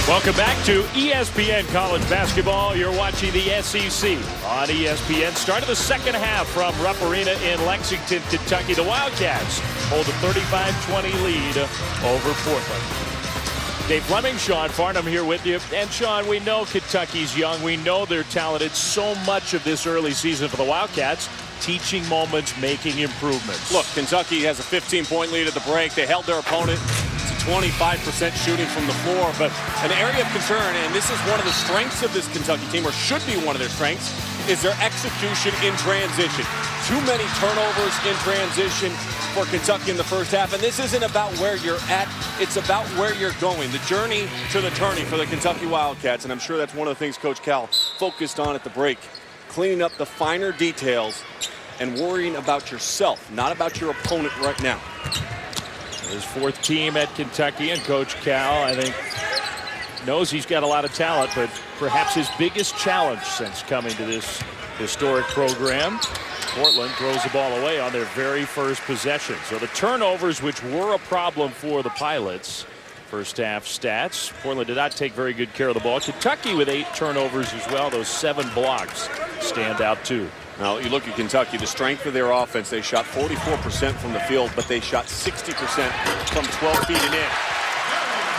Welcome back to ESPN College Basketball. You're watching the SEC on ESPN. Start of the second half from Rupp Arena in Lexington, Kentucky. The Wildcats hold a 35-20 lead over Portland. Dave Fleming, Sean Farnham here with you. And Sean, we know Kentucky's young. We know they're talented. So much of this early season for the Wildcats, teaching moments, making improvements. Look, Kentucky has a 15-point lead at the break. They held their opponent to 25% shooting from the floor. But an area of concern, and this is one of the strengths of this Kentucky team, or should be one of their strengths, is their execution in transition. Too many turnovers in transition for Kentucky in the first half. And this isn't about where you're at. It's about where you're going. The journey to the tourney for the Kentucky Wildcats. And I'm sure that's one of the things Coach Cal focused on at the break. Cleaning up the finer details and worrying about yourself, not about your opponent right now. His 4th team at Kentucky, and Coach Cal, I think, knows he's got a lot of talent, but perhaps his biggest challenge since coming to this historic program. Portland throws the ball away on their very first possession. So the turnovers, which were a problem for the Pilots, first half stats, Portland did not take very good care of the ball. Kentucky with 8 turnovers as well. Those 7 blocks stand out too. Now, you look at Kentucky, the strength of their offense, they shot 44% from the field, but they shot 60% from 12 feet and in.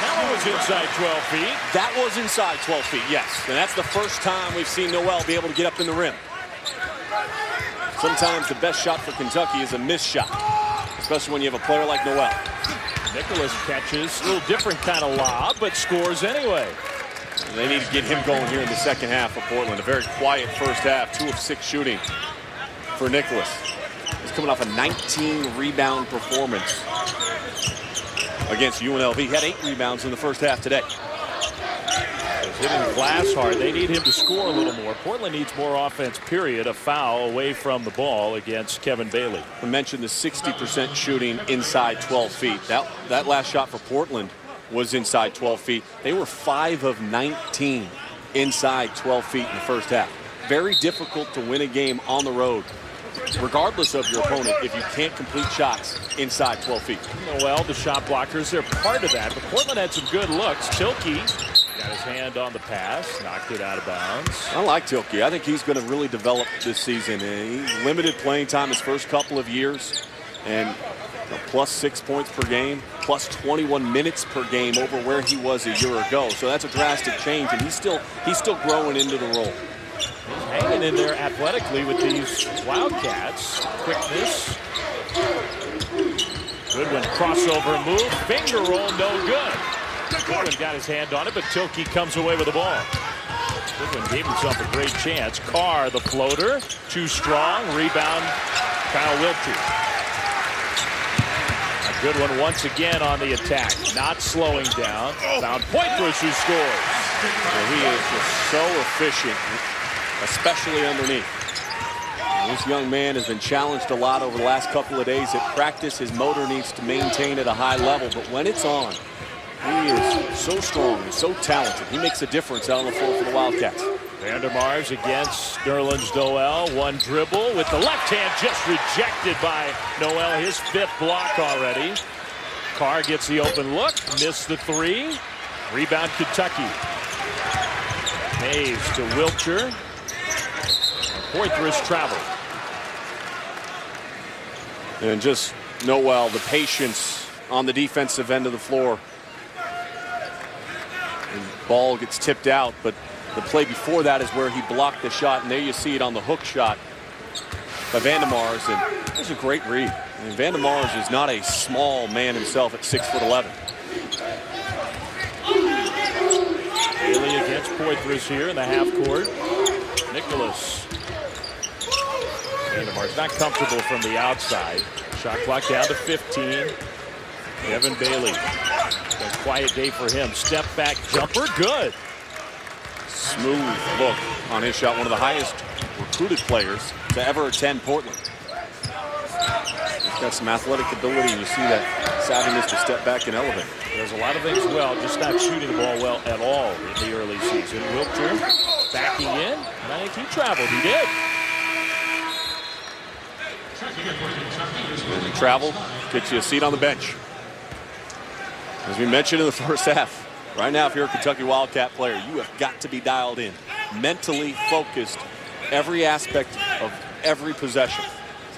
That was inside 12 feet. That was inside 12 feet, yes. And that's the first time we've seen Noel be able to get up in the rim. Sometimes the best shot for Kentucky is a missed shot, especially when you have a player like Noel. Nicholas catches, a little different kind of lob, but scores anyway. They need to get him going here in the second half for Portland. A very quiet first half, 2 of 6 shooting for Nicholas. He's coming off a 19-rebound performance against UNLV. He had 8 rebounds in the first half today. He's hitting the glass hard. They need him to score a little more. Portland needs more offense, period. A foul away from the ball against Kevin Bailey. I mentioned the 60% shooting inside 12 feet. That last shot for Portland was inside 12 feet. They were 5 of 19 inside 12 feet in the first half. Very difficult to win a game on the road, regardless of your opponent, if you can't complete shots inside 12 feet. Well, the shot blockers, they're part of that. But Portland had some good looks. Tilke got his hand on the pass, knocked it out of bounds. I like Tilke. I think he's going to really develop this season. He limited playing time his first couple of years, and plus 6 points per game, plus 21 minutes per game over where he was a year ago. So that's a drastic change, and he's still growing into the role. He's hanging in there athletically with these Wildcats. Quickness. Goodwin crossover move. Finger roll, no good. Goodwin got his hand on it, but Tilke comes away with the ball. Goodwin gave himself a great chance. Carr, the floater, too strong. Rebound, Kyle Wiltje. A good one once again on the attack. Not slowing down. Found Poitras who scores. Well, he is just so efficient, especially underneath. This young man has been challenged a lot over the last couple of days at practice. His motor needs to maintain at a high level, but when it's on, he is so strong and so talented. He makes a difference out on the floor for the Wildcats. Vandermars against Nerlens Noel. One dribble with the left hand just rejected by Noel. His 5th block already. Carr gets the open look. Missed the 3. Rebound Kentucky. Mays to Wiltshire. Poitras travel. And just Noel, the patience on the defensive end of the floor. The ball gets tipped out, but the play before that is where he blocked the shot, and there you see it on the hook shot by Vandermars, and it was a great read. I mean, Vandermars is not a small man himself at 6'11". Bailey against Poitras here in the half court. Nicholas. Vandermars not comfortable from the outside. Shot clock down to 15. Kevin Bailey. A quiet day for him. Step back jumper, good. Smooth look on his shot. One of the highest recruited players to ever attend Portland. He's got some athletic ability, and you see that savviness to step back and elevate. There's a lot of things well, just not shooting the ball well at all in the early season. Wiltshire backing in, and I think he traveled. He did. When you travel, gets you a seat on the bench. As we mentioned in the first half, right now, if you're a Kentucky Wildcat player, you have got to be dialed in, mentally focused, every aspect of every possession.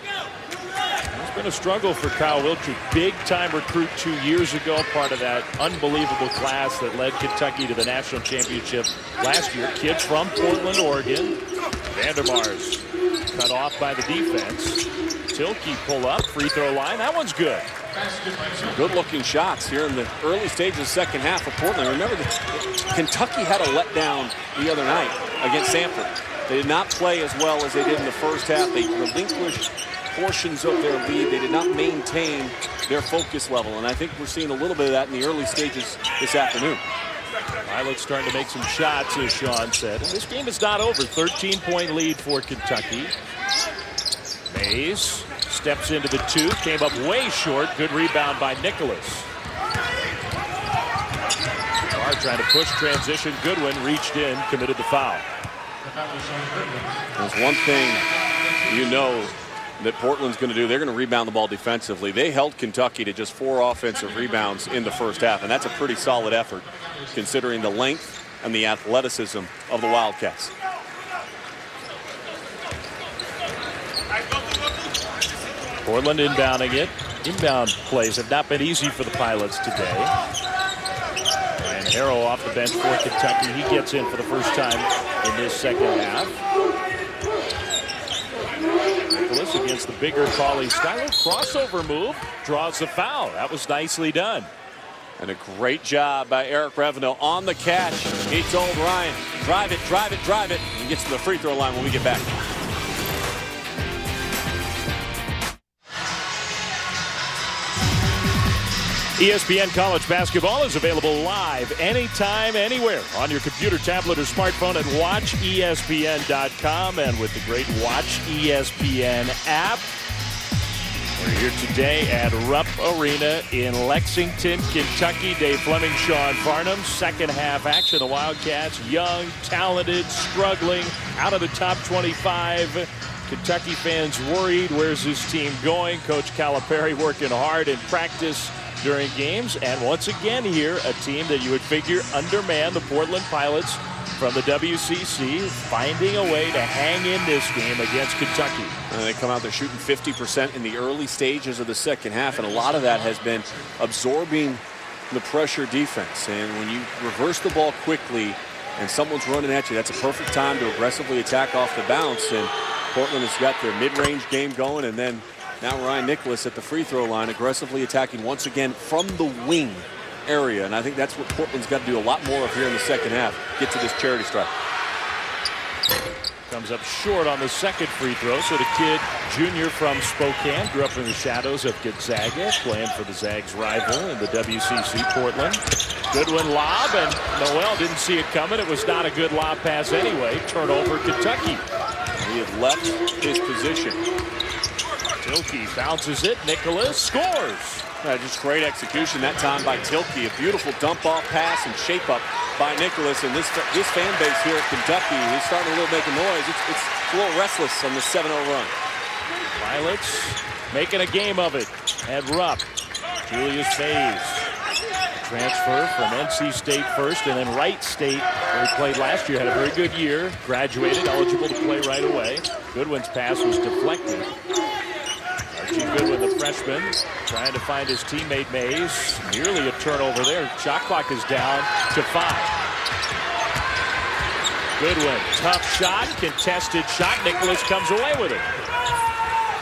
It's been a struggle for Kyle Wiltshire. Big-time recruit 2 years ago, part of that unbelievable class that led Kentucky to the national championship last year. Kid from Portland, Oregon. Vandermars cut off by the defense. Tilke pull up, free throw line. That one's good. Some good-looking shots here in the early stages of the second half for Portland. Remember that Kentucky had a letdown the other night against Samford. They did not play as well as they did in the first half. They relinquished portions of their lead. They did not maintain their focus level, and I think we're seeing a little bit of that in the early stages this afternoon. Pilots starting to make some shots, as Sean said. And this game is not over. 13-point lead for Kentucky. Mays steps into the 2, came up way short. Good rebound by Nicholas. Carr trying to push transition. Goodwin reached in, committed the foul. There's one thing you know that Portland's going to do. They're going to rebound the ball defensively. They held Kentucky to just 4 offensive rebounds in the first half, and that's a pretty solid effort considering the length and the athleticism of the Wildcats. Portland inbounding it. Inbound plays have not been easy for the Pilots today. And Harrow off the bench for Kentucky. He gets in for the first time in this second half. Nicholas against the bigger Cauley-Stein. Crossover move, draws the foul. That was nicely done. And a great job by Eric Revenell on the catch. He told Ryan, drive it, drive it, drive it. And gets to the free throw line when we get back. ESPN College Basketball is available live anytime, anywhere on your computer, tablet, or smartphone at watchespn.com and with the great Watch ESPN app. We're here today at Rupp Arena in Lexington, Kentucky. Dave Fleming, Sean Farnham. Second half action. The Wildcats, young, talented, struggling, out of the top 25. Kentucky fans worried. Where's this team going? Coach Calipari working hard in practice during games. And once again here, a team that you would figure undermanned, the Portland Pilots from the WCC, finding a way to hang in this game against Kentucky. And they come out there shooting 50% in the early stages of the second half, and a lot of that has been absorbing the pressure defense. And when you reverse the ball quickly and someone's running at you, that's a perfect time to aggressively attack off the bounce. And Portland has got their mid-range game going, and then now Ryan Nicholas at the free throw line aggressively attacking once again from the wing area. And I think that's what Portland's got to do a lot more of here in the second half. Get to this charity stripe. Comes up short on the second free throw. So the kid, junior from Spokane, grew up in the shadows of Gonzaga, playing for the Zags rival in the WCC, Portland. Goodwin lob, and Noel didn't see it coming. It was not a good lob pass anyway. Turnover, Kentucky. He had left his position. Tilke bounces it. Nicholas scores. Just great execution that time by Tilke. A beautiful dump-off pass and shape-up by Nicholas. And this fan base here at Kentucky is starting to make a noise. It's a little restless on the 7-0 run. Pilots making a game of it at Rupp. Julius Fays. Transfer from NC State first, and then Wright State, where he played last year, had a very good year. Graduated, eligible to play right away. Goodwin's pass was deflected. Archie Goodwin, the freshman, trying to find his teammate Mays. Nearly a turnover there. Shot clock is down to 5. Goodwin, tough shot, contested shot. Nicholas comes away with it.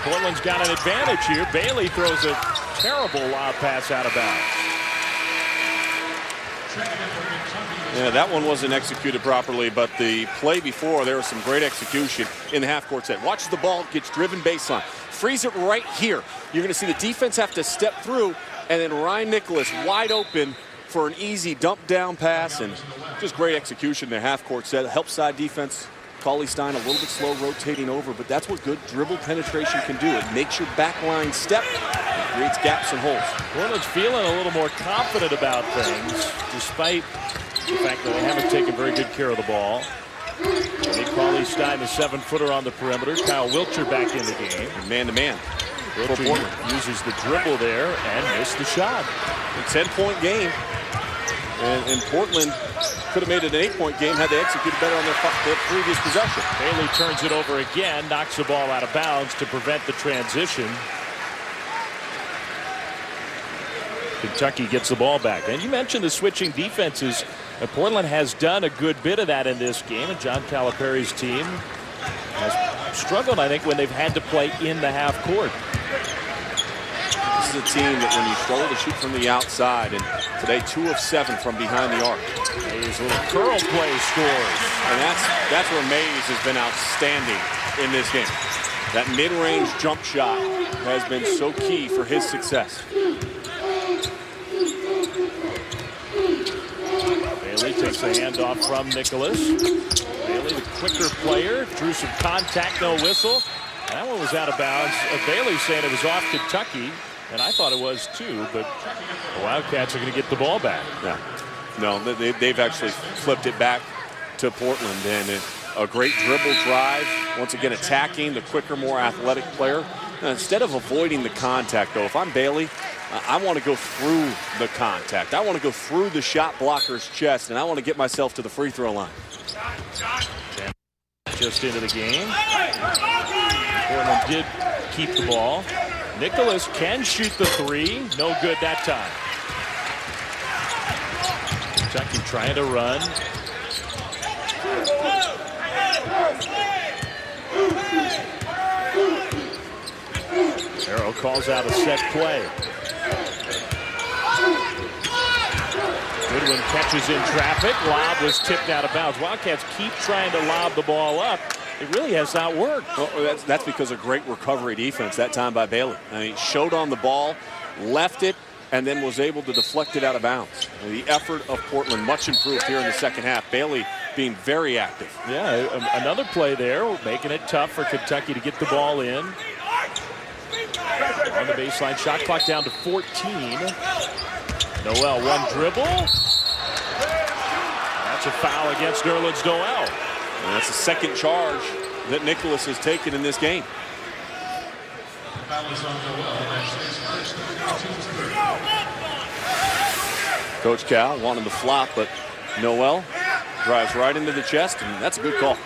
Portland's got an advantage here. Bailey throws a terrible lob pass out of bounds. Yeah, that one wasn't executed properly, but the play before, there was some great execution in the half-court set. Watch the ball, gets driven baseline. Freeze it right here. You're going to see the defense have to step through, and then Ryan Nicholas wide open for an easy dump-down pass, and just great execution in the half-court set. Help side defense. Cauley-Stein a little bit slow rotating over, but that's what good dribble penetration can do. It makes your back line step, it creates gaps and holes. Portland's feeling a little more confident about things, despite the fact that they haven't taken very good care of the ball. Cauley-Stein, the 7-footer on the perimeter. Kyle Wiltshire back in the game. Man-to-man. Wiltshire uses the dribble there and missed the shot. A 10-point game. And Portland could have made it an 8-point game had they executed better on their previous possession. Bailey turns it over again, knocks the ball out of bounds to prevent the transition. Kentucky gets the ball back. And you mentioned the switching defenses. Portland has done a good bit of that in this game, and John Calipari's team has struggled, I think, when they've had to play in the half court. This is a team that when you struggle to shoot from the outside, and today 2 of 7 from behind the arc. Mays, little curl play scores. And that's where Mays has been outstanding in this game. That mid-range jump shot has been so key for his success. Bailey takes the handoff from Nicholas. Bailey, the quicker player, drew some contact, no whistle. That one was out of bounds. Bailey saying it was off Kentucky, and I thought it was too, but the Wildcats are going to get the ball back. Yeah. No, they've actually flipped it back to Portland, and a great dribble drive. Once again, attacking the quicker, more athletic player. Now, instead of avoiding the contact, though, if I'm Bailey, I want to go through the contact. I want to go through the shot blocker's chest, and I want to get myself to the free throw line. Just into the game. Portland did keep the ball. Nicholas can shoot the 3. No good that time. Kentucky trying to run. Harrell calls out a set play. Goodwin catches in traffic. Lob was tipped out of bounds. Wildcats keep trying to lob the ball up. It really has not worked. Well, that's because of great recovery defense that time by Bailey. I mean, showed on the ball, left it, and then was able to deflect it out of bounds. The effort of Portland much improved here in the second half. Bailey being very active. Yeah, another play there, making it tough for Kentucky to get the ball in. On the baseline, shot clock down to 14. Noel, one dribble. That's a foul against Nerlens Noel. And that's the second charge that Nicholas has taken in this game. Foul is on Noel. Match stays first. Team's third. Coach Cal wanted the flop, but Noel drives right into the chest, and that's a good call.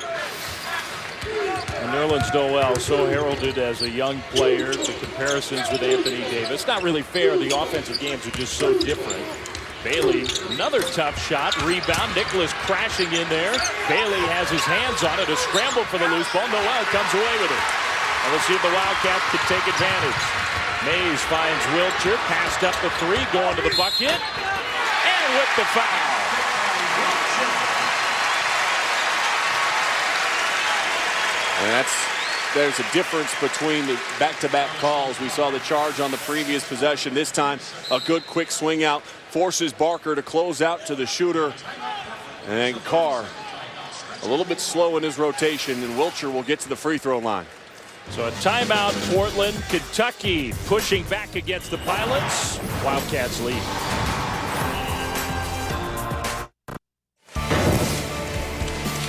And Nerlens Noel, so heralded as a young player. The comparisons with Anthony Davis, not really fair. The offensive games are just so different. Bailey, another tough shot. Rebound. Nicholas crashing in there. Bailey has his hands on it. A scramble for the loose ball. Noel comes away with it. And we'll see if the Wildcats can take advantage. Mays finds Wilcher. Passed up the three. Going to the bucket. And with the foul. And there's a difference between the back-to-back calls. We saw the charge on the previous possession. This time, a good quick swing out forces Barker to close out to the shooter. And then Carr, a little bit slow in his rotation, and Wilcher will get to the free throw line. So a timeout, Portland. Kentucky pushing back against the Pilots. Wildcats lead.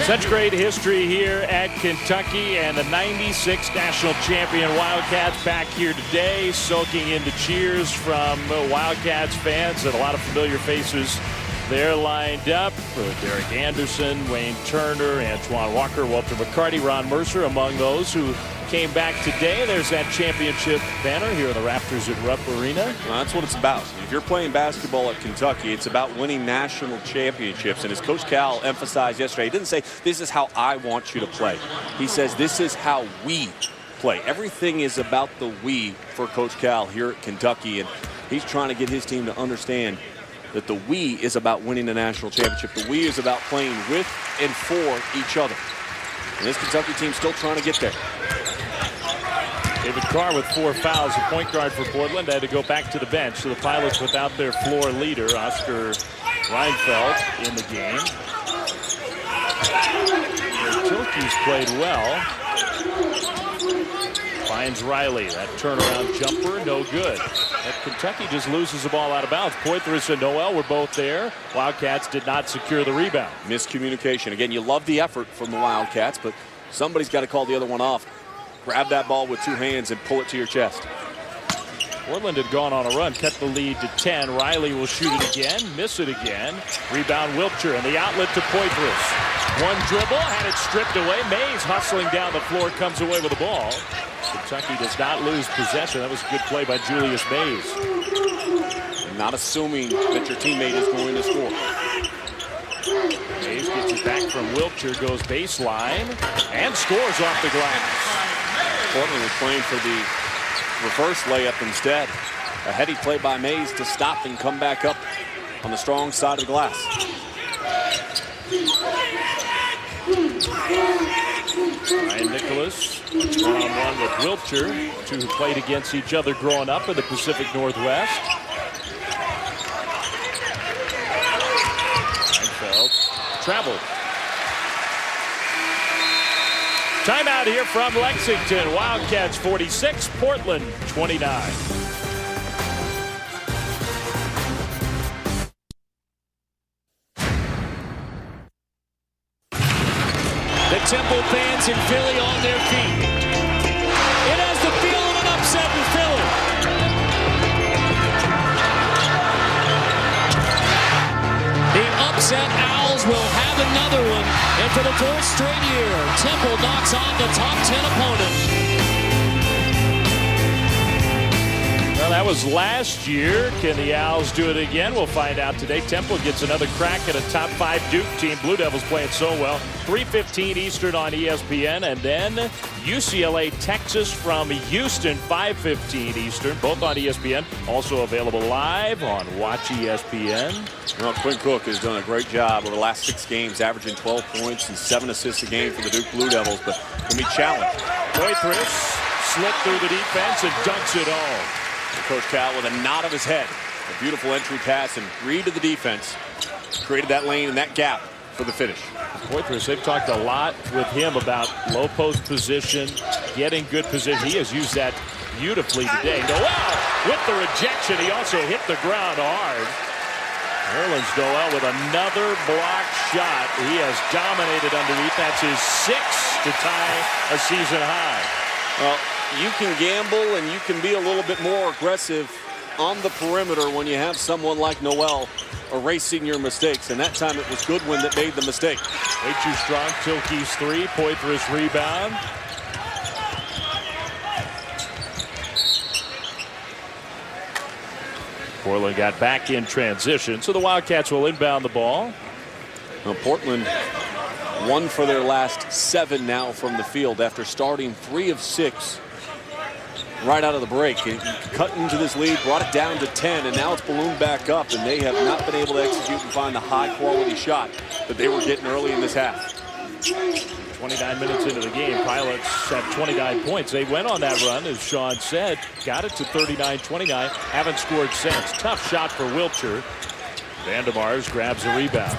Such great history here at Kentucky, and the 96 national champion Wildcats back here today, soaking in the cheers from Wildcats fans, and a lot of familiar faces there lined up. Derek Anderson, Wayne Turner, Antoine Walker, Walter McCarty, Ron Mercer among those who came back today. There's that championship banner here in the Raptors at Rupp Arena. Well, that's what it's about. If you're playing basketball at Kentucky, it's about winning national championships. And as Coach Cal emphasized yesterday, he didn't say, this is how I want you to play. He says, this is how we play. Everything is about the we for Coach Cal here at Kentucky. And he's trying to get his team to understand that the we is about winning the national championship. The we is about playing with and for each other. And this Kentucky team's still trying to get there. David Carr with 4 fouls, the point guard for Portland, had to go back to the bench. So the Pilots without their floor leader, Oscar Reinfeldt, in the game. Tilkey's played well. Finds Riley. That turnaround jumper, no good. But Kentucky just loses the ball out of bounds. Poitras and Noel were both there. Wildcats did not secure the rebound. Miscommunication. Again, you love the effort from the Wildcats, but somebody's got to call the other one off. Grab that ball with 2 hands and pull it to your chest. Portland had gone on a run, cut the lead to 10. Riley will shoot it again, miss it again. Rebound Wilcher, and the outlet to Poitras. One dribble, had it stripped away. Mays hustling down the floor, comes away with the ball. Kentucky does not lose possession. That was a good play by Julius Mays. And not assuming that your teammate is going to score. Mays gets it back from Wilcher, goes baseline, and scores off the glass. Portland was playing for the reverse layup instead. A heady play by Mays to stop and come back up on the strong side of the glass. Ryan Nicholas, one-on-one with Wilcher, 2 who played against each other growing up in the Pacific Northwest. Reinfeldt traveled. Timeout here from Lexington. Wildcats 46, Portland 29. The Temple fans in Philly on their feet. It has the feel of an upset in Philly. The upset Owls will have another one, and for the 4th straight year, Temple knocks on the top 10 opponent. Well, that That was last year. Can the Owls do it again? We'll find out today. Temple gets another crack at a top 5 Duke team. Blue Devils playing so well. 3:15 Eastern on ESPN. And then UCLA, Texas from Houston, 5:15 Eastern. Both on ESPN. Also available live on Watch ESPN. Well, Quinn Cook has done a great job over the last 6 games, averaging 12 points and 7 assists a game for the Duke Blue Devils, but can be challenged. Poitras slipped through the defense and dunks it all. Coach Cal with a nod of his head. A beautiful entry pass and read to the defense. Created that lane and that gap for the finish. Poitras, they've talked a lot with him about low post position, getting good position. He has used that beautifully today. Noel with the rejection. He also hit the ground hard. Nerlens Noel with another block shot. He has dominated underneath. That's his 6th to tie a season high. Well, you can gamble and you can be a little bit more aggressive on the perimeter when you have someone like Noel erasing your mistakes. And that time it was Goodwin that made the mistake. Way too strong. Tilkey's 3. Poitras rebound. Portland got back in transition, so the Wildcats will inbound the ball. Now, Portland 1 for their last 7 now from the field after starting 3 of 6 right out of the break. It cut into this lead, brought it down to 10, and now it's ballooned back up, and they have not been able to execute and find the high-quality shot that they were getting early in this half. 29 minutes into the game, Pilots had 29 points. They went on that run, as Sean said, got it to 39-29, haven't scored since. Tough shot for Wiltshire. Vandemars grabs the rebound.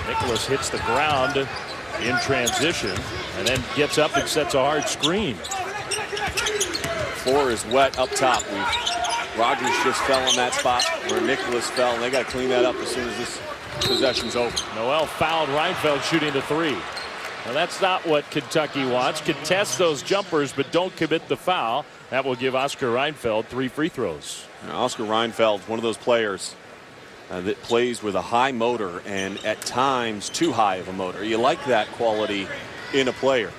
Nicholas hits the ground in transition and then gets up and sets a hard screen. Floor is wet up top. Rogers just fell on that spot where Nicholas fell, and they got to clean that up as soon as this possession's over. Noel fouled Reinfeldt shooting the 3. Now that's not what Kentucky wants. Contest those jumpers, but don't commit the foul. That will give Oscar Reinfeldt 3 free throws. Now, Oscar Reinfeldt, one of those players that plays with a high motor and at times too high of a motor. You like that quality in a player.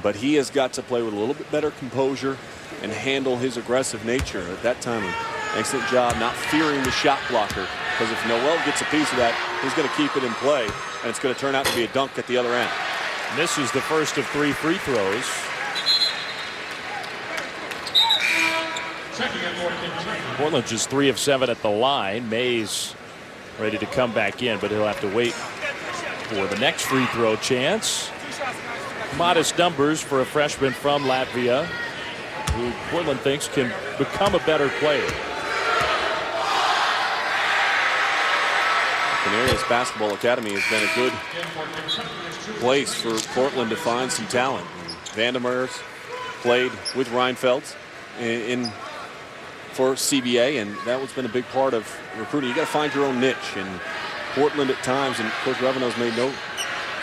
But he has got to play with a little bit better composure and handle his aggressive nature. At that time, an excellent job not fearing the shot blocker, because if Noel gets a piece of that, he's going to keep it in play, and it's going to turn out to be a dunk at the other end. Misses the first of 3 free throws. Portland just 3 of 7 at the line. Mays ready to come back in, but he'll have to wait for the next free throw chance. Modest numbers for a freshman from Latvia, who Portland thinks can become a better player. Canarias Basketball Academy has been a good place for Portland to find some talent. Vandemars played with Reinfeldt for CBA, and that has been a big part of recruiting. You got to find your own niche, and Portland at times, and Coach Revenos made no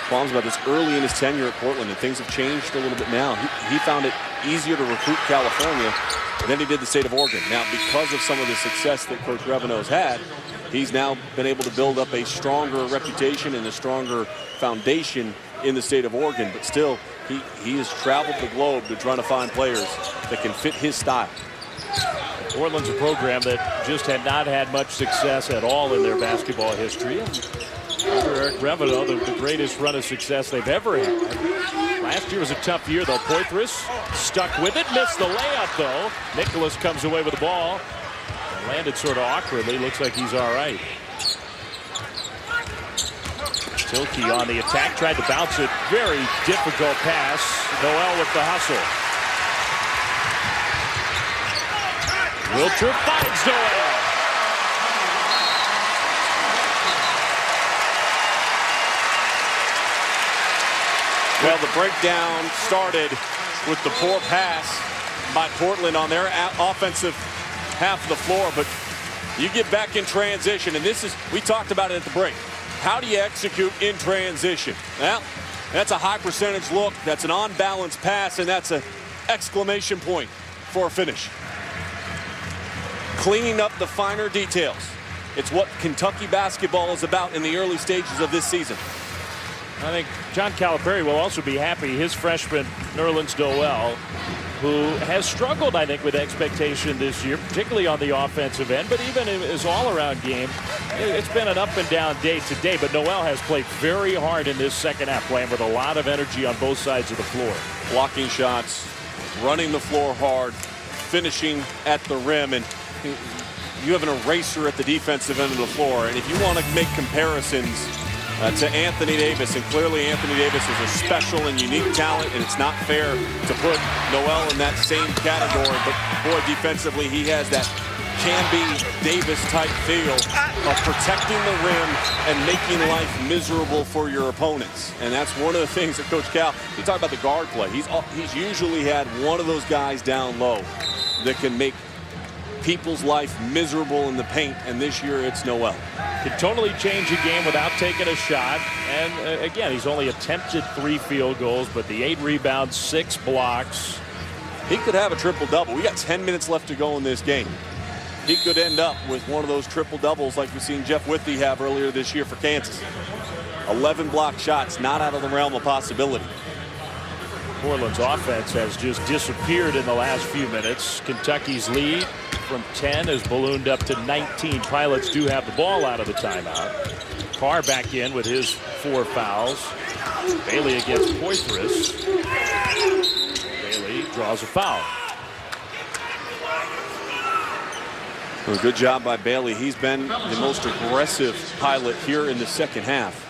qualms about this early in his tenure at Portland, and things have changed a little bit now. He found it easier to recruit California than he did the state of Oregon. Now, because of some of the success that Coach Revenos had, he's now been able to build up a stronger reputation and a stronger foundation in the state of Oregon. But still, he has traveled the globe to try to find players that can fit his style. Portland's a program that just had not had much success at all in their basketball history. Under Eric Revenos, the greatest run of success they've ever had. Last year was a tough year, though. Poitras stuck with it, missed the layup, though. Nicholas comes away with the ball. Landed sort of awkwardly. Looks like he's all right. Tilkey on the attack. Tried to bounce it. Very difficult pass. Noel with the hustle. Wiltshire finds Noel. Well, the breakdown started with the poor pass by Portland on their offensive half of the floor, but you get back in transition, and we talked about it at the break. How do you execute in transition? Well, that's a high percentage look, that's an on-balance pass, and that's an exclamation point for a finish. Cleaning up the finer details. It's what Kentucky basketball is about in the early stages of this season. I think John Calipari will also be happy his freshman Nerlens Noel who has struggled, I think, with expectation this year, particularly on the offensive end, but even in his all-around game, it's been an up-and-down day to day, but Noel has played very hard in this second half, playing with a lot of energy on both sides of the floor. Blocking shots, running the floor hard, finishing at the rim, and you have an eraser at the defensive end of the floor. And if you want to make comparisons to Anthony Davis, and clearly Anthony Davis is a special and unique talent, and it's not fair to put Noel in that same category, but boy, defensively he has that can-be Davis-type feel of protecting the rim and making life miserable for your opponents. And that's one of the things that Coach Cal, you talk about the guard play, he's usually had one of those guys down low that can make people's life miserable in the paint, and this year it's Noel. Can totally change a game without taking a shot. And again, he's only attempted 3 field goals, but the 8 rebounds, 6 blocks. He could have a triple-double. We got 10 minutes left to go in this game. He could end up with one of those triple-doubles like we've seen Jeff Withey have earlier this year for Kansas. 11 block shots, not out of the realm of possibility. Portland's offense has just disappeared in the last few minutes. Kentucky's lead from 10 has ballooned up to 19. Pilots do have the ball out of the timeout. Carr back in with his 4 fouls. Bailey against Poitras. Bailey draws a foul. Well, good job by Bailey. He's been the most aggressive Pilot here in the second half.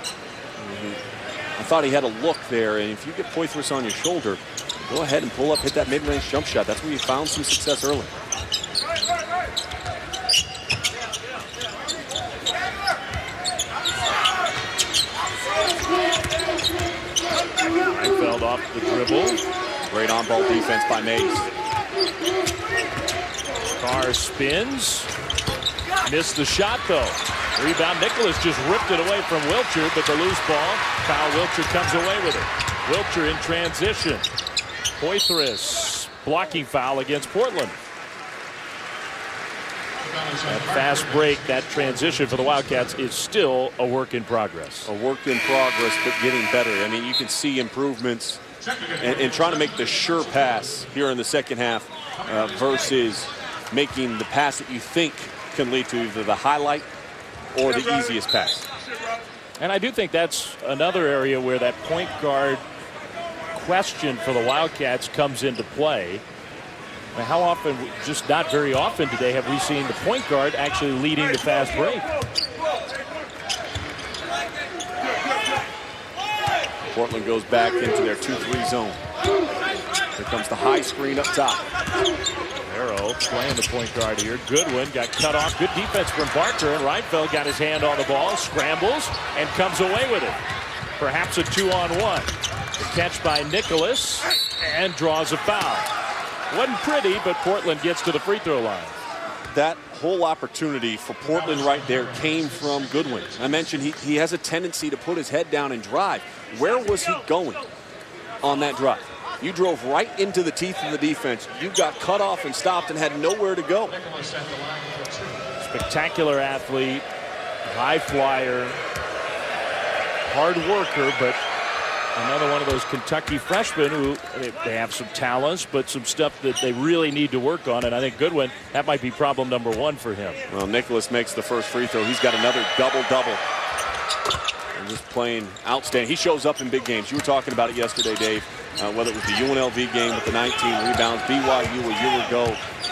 I thought he had a look there, and if you get Poitras on your shoulder, go ahead and pull up, hit that mid-range jump shot. That's where you found some success early. Reinfeldt off the dribble. Great on-ball defense by Mays. Carr spins. Missed the shot, though. Rebound. Nicholas just ripped it away from Wilcher, but the loose ball. Kyle Wilcher comes away with it. Wilcher in transition. Poitras blocking foul against Portland. That fast break, that transition for the Wildcats is still a work in progress. A work in progress, but getting better. I mean, you can see improvements and trying to make the sure pass here in the second half versus making the pass that you think can lead to either the highlight or the easiest pass. And I do think that's another area where that point guard question for the Wildcats comes into play. Now, how often, just not very often today, have we seen the point guard actually leading the fast break? Portland goes back into their 2-3 zone. Here comes the high screen up top. Arrow playing the point guard here. Goodwin got cut off. Good defense from Barker, and Reinfeldt got his hand on the ball, scrambles, and comes away with it. Perhaps a 2-on-1. The catch by Nicholas, and draws a foul. Wasn't pretty, but Portland gets to the free throw line. That whole opportunity for Portland right there came from Goodwin. I mentioned he has a tendency to put his head down and drive. Where was he going on that drive? You drove right into the teeth of the defense. You got cut off and stopped and had nowhere to go. Spectacular athlete, high flyer, hard worker, but another one of those Kentucky freshmen who they have some talents, but some stuff that they really need to work on. And I think Goodwin, that might be problem number 1 for him. Well, Nicholas makes the first free throw. He's got another double-double. And just playing outstanding. He shows up in big games. You were talking about it yesterday, Dave, whether it was the UNLV game with the 19 rebounds, BYU a year ago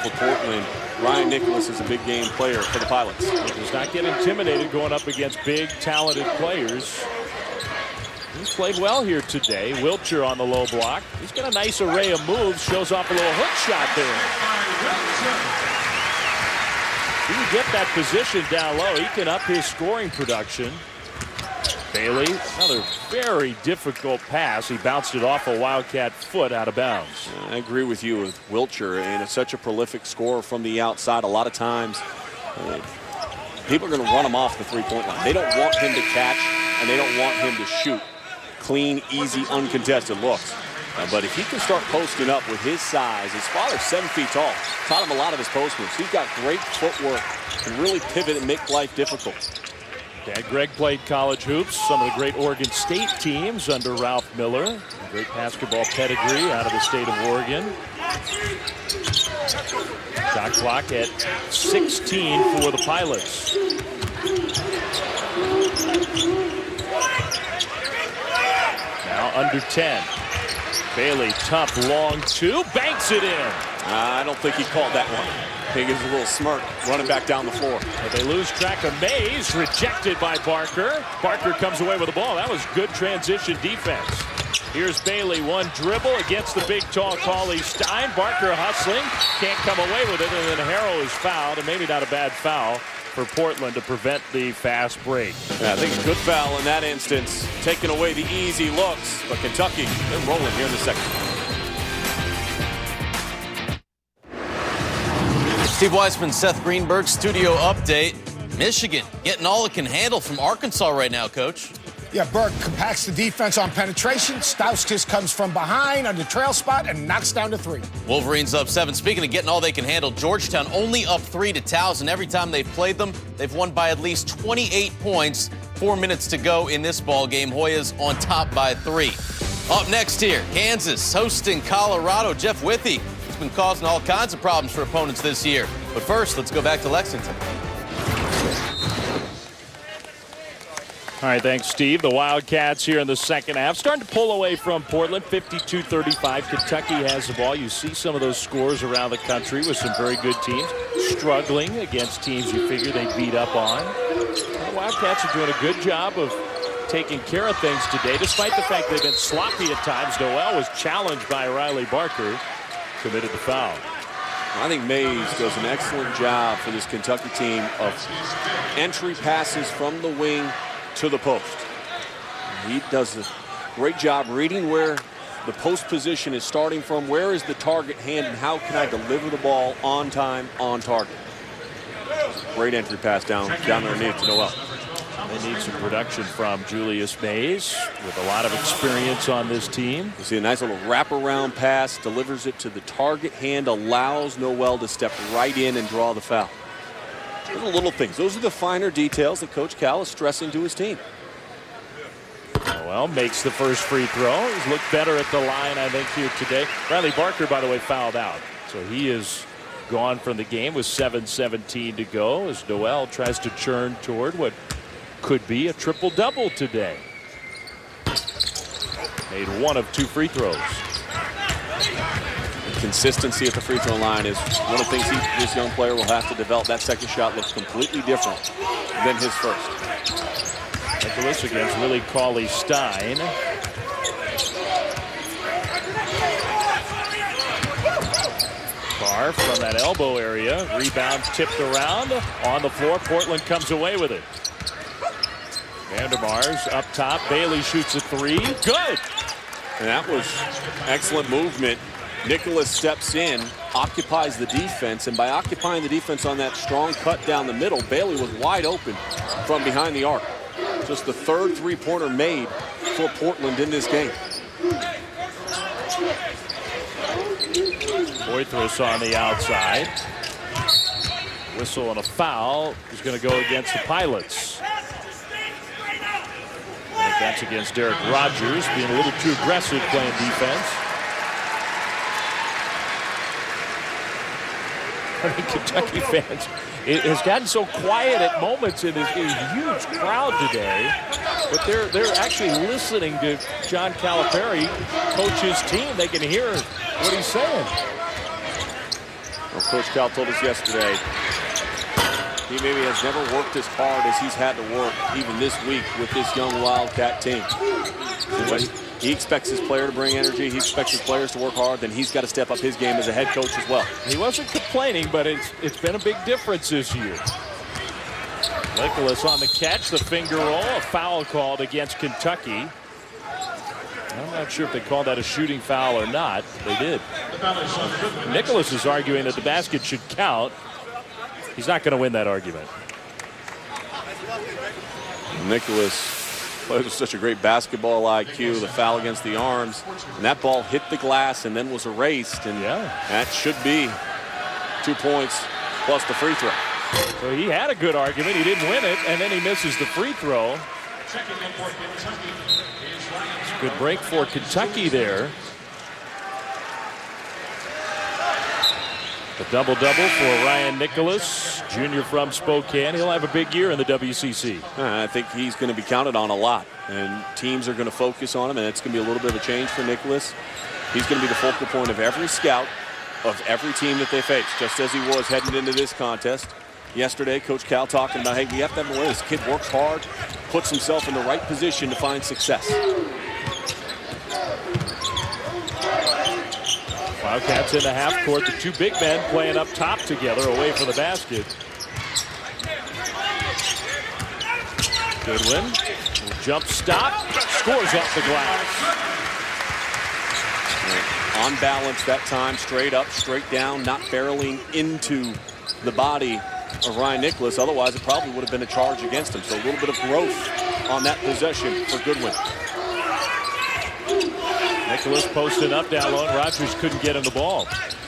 for Portland. Ryan Nicholas is a big game player for the Pilots. He does not get intimidated going up against big, talented players. He's played well here today. Wilcher on the low block. He's got a nice array of moves. Shows off a little hook shot there. He can get that position down low. He can up his scoring production. Bailey, another very difficult pass. He bounced it off a Wildcat foot out of bounds. I agree with you with Wilcher, and it's such a prolific scorer from the outside. A lot of times, people are going to run him off the three-point line. They don't want him to catch, and they don't want him to shoot clean, easy, uncontested looks. But if he can start posting up with his size, his father's 7 feet tall, taught him a lot of his post moves. He's got great footwork, can really pivot and make life difficult. Dad Greg played college hoops, some of the great Oregon State teams under Ralph Miller. A great basketball pedigree out of the state of Oregon. Shot clock at 16 for the Pilots. Now under 10. Bailey, tough, long two, banks it in. I don't think he called that one. I think it's a little smirk running back down the floor. But they lose track of Mays, rejected by Barker. Barker comes away with the ball. That was good transition defense. Here's Bailey, one dribble against the big, tall Cauley Stein. Barker hustling, can't come away with it, and then Harrell is fouled, and maybe not a bad foul for Portland to prevent the fast break. Yeah, I think a good foul in that instance, taking away the easy looks, but Kentucky, they're rolling here in the second. Steve Weisman, Seth Greenberg, studio update. Michigan getting all it can handle from Arkansas right now, Coach. Yeah, Burke compacts the defense on penetration. Stauskas comes from behind on the trail spot and knocks down to 3. Wolverines up 7. Speaking of getting all they can handle, Georgetown only up 3 to Towson. Every time they've played them, they've won by at least 28 points. 4 minutes to go in this ball game. Hoyas on top by 3. Up next here, Kansas hosting Colorado. Jeff Withey has been causing all kinds of problems for opponents this year. But first, let's go back to Lexington. All right, thanks, Steve. The Wildcats here in the second half starting to pull away from Portland, 52-35. Kentucky has the ball. You see some of those scores around the country with some very good teams struggling against teams you figure they beat up on. The Wildcats are doing a good job of taking care of things today, despite the fact they've been sloppy at times. Noel was challenged by Riley Barker, committed the foul. I think Mays does an excellent job for this Kentucky team of entry passes from the wing to the post. He does a great job reading where the post position is starting from, where is the target hand, and how can I deliver the ball on time, on target. Great entry pass down underneath to Noel. They need some production from Julius Mays with a lot of experience on this team. You see a nice little wraparound pass, delivers it to the target hand, allows Noel to step right in and draw the foul. Those are little things. Those are the finer details that Coach Cal is stressing to his team. Noel makes the first free throw. He's looked better at the line, I think, here today. Riley Barker, by the way, fouled out. So he is gone from the game with 7:17 to go as Noel tries to churn toward what could be a triple-double today. Made one of 2 free throws. Consistency at the free throw line is one of the things this young player will have to develop. That second shot looks completely different than his first. Nicholas against Willie Cauley Stein. Carr from that elbow area. Rebound tipped around on the floor. Portland comes away with it. Vandermars up top. Bailey shoots a 3. Good. And that was excellent movement. Nicholas steps in, occupies the defense, and by occupying the defense on that strong cut down the middle, Bailey was wide open from behind the arc. Just the 3rd three-pointer made for Portland in this game. Boythris on the outside. Whistle and a foul is going to go against the Pilots. I think that's against Derek Rogers, being a little too aggressive playing defense. I mean, Kentucky fans, it has gotten so quiet at moments in this huge crowd today, but they're actually listening to John Calipari coach his team. They can hear what he's saying. Well, Coach Cal told us yesterday he maybe has never worked as hard as he's had to work even this week with this young Wildcat team. But he expects his player to bring energy. He expects his players to work hard. Then he's got to step up his game as a head coach as well. He wasn't complaining, but it's been a big difference this year. Nicholas on the catch, the finger roll, a foul called against Kentucky. I'm not sure if they called that a shooting foul or not. They did. Nicholas is arguing that the basket should count. He's not going to win that argument. Nicholas plays with such a great basketball IQ. The foul against the arms, and that ball hit the glass and then was erased. And that should be 2 points plus the free throw. So he had a good argument. He didn't win it, and then he misses the free throw. It's a good break for Kentucky there. The double-double for Ryan Nicholas, junior from Spokane. He'll have a big year in the WCC. I think he's going to be counted on a lot, and teams are going to focus on him, and it's going to be a little bit of a change for Nicholas. He's going to be the focal point of every scout, of every team that they face, just as he was heading into this contest. Yesterday, Coach Cal talking about, hey, we have to have a way. This kid works hard, puts himself in the right position to find success. Wildcats in the half court. The two big men playing up top together away from the basket. Goodwin. Jump stop. Scores off the glass. On balance that time, straight up, straight down, not barreling into the body of Ryan Nicholas. Otherwise, it probably would have been a charge against him. So a little bit of growth on that possession for Goodwin. Nicholas posting up down low, and Rogers couldn't get him the ball.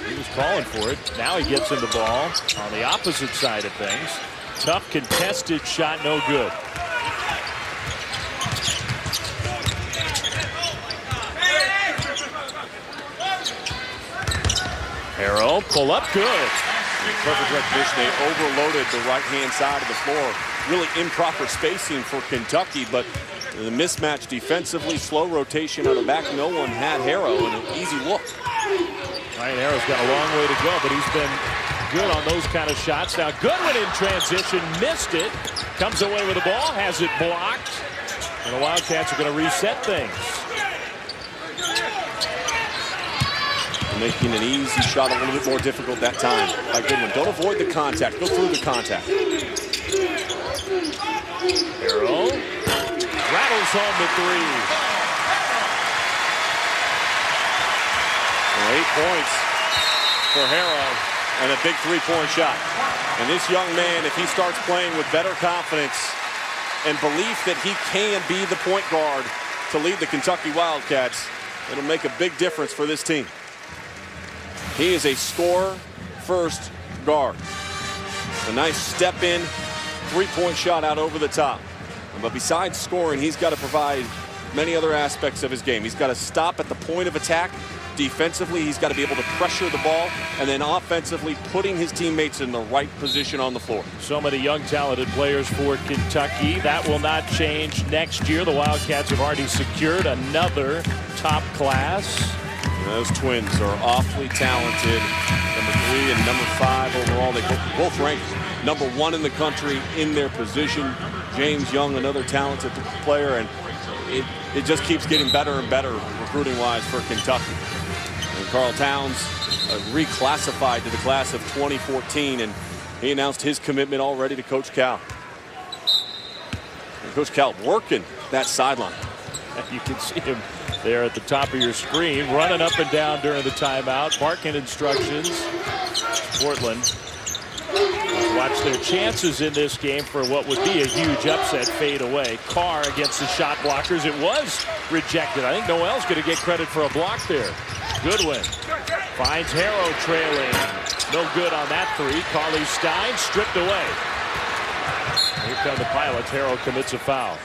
He was calling for it. Now he gets him the ball on the opposite side of things. Tough contested shot, no good. Harrell, pull up, good. Perfect recognition. They overloaded the right-hand side of the floor. Really improper spacing for Kentucky, but the mismatch defensively, slow rotation on the back. No one had Harrell, and an easy look. Ryan Harrell's got a long way to go, but he's been good on those kind of shots. Now Goodwin in transition, missed it. Comes away with the ball, has it blocked. And the Wildcats are going to reset things. Making an easy shot a little bit more difficult that time by Goodwin. Don't avoid the contact. Go through the contact. Harrell rattles home the three. 8 points for Harrell and a big three-point shot. And this young man, if he starts playing with better confidence and belief that he can be the point guard to lead the Kentucky Wildcats, it'll make a big difference for this team. He is a score-first guard. A nice step-in, three-point shot out over the top. But besides scoring, he's got to provide many other aspects of his game. He's got to stop at the point of attack. Defensively, he's got to be able to pressure the ball. And then offensively, putting his teammates in the right position on the floor. So many young, talented players for Kentucky. That will not change next year. The Wildcats have already secured another top class. Those twins are awfully talented. Number 3 and number 5 overall. They both ranked number 1 in the country in their position. James Young, another talented player, and it just keeps getting better and better recruiting-wise for Kentucky. And Karl Towns reclassified to the class of 2014, and he announced his commitment already to Coach Cal. And Coach Cal working that sideline. You can see him there at the top of your screen, running up and down during the timeout, barking instructions. Portland watch their chances in this game for what would be a huge upset fade away. Carr against the shot blockers. It was rejected. I think Noel's going to get credit for a block there. Goodwin finds Harrell trailing. No good on that three. Carly Stein stripped away. Here come the Pilots. Harrell commits a foul.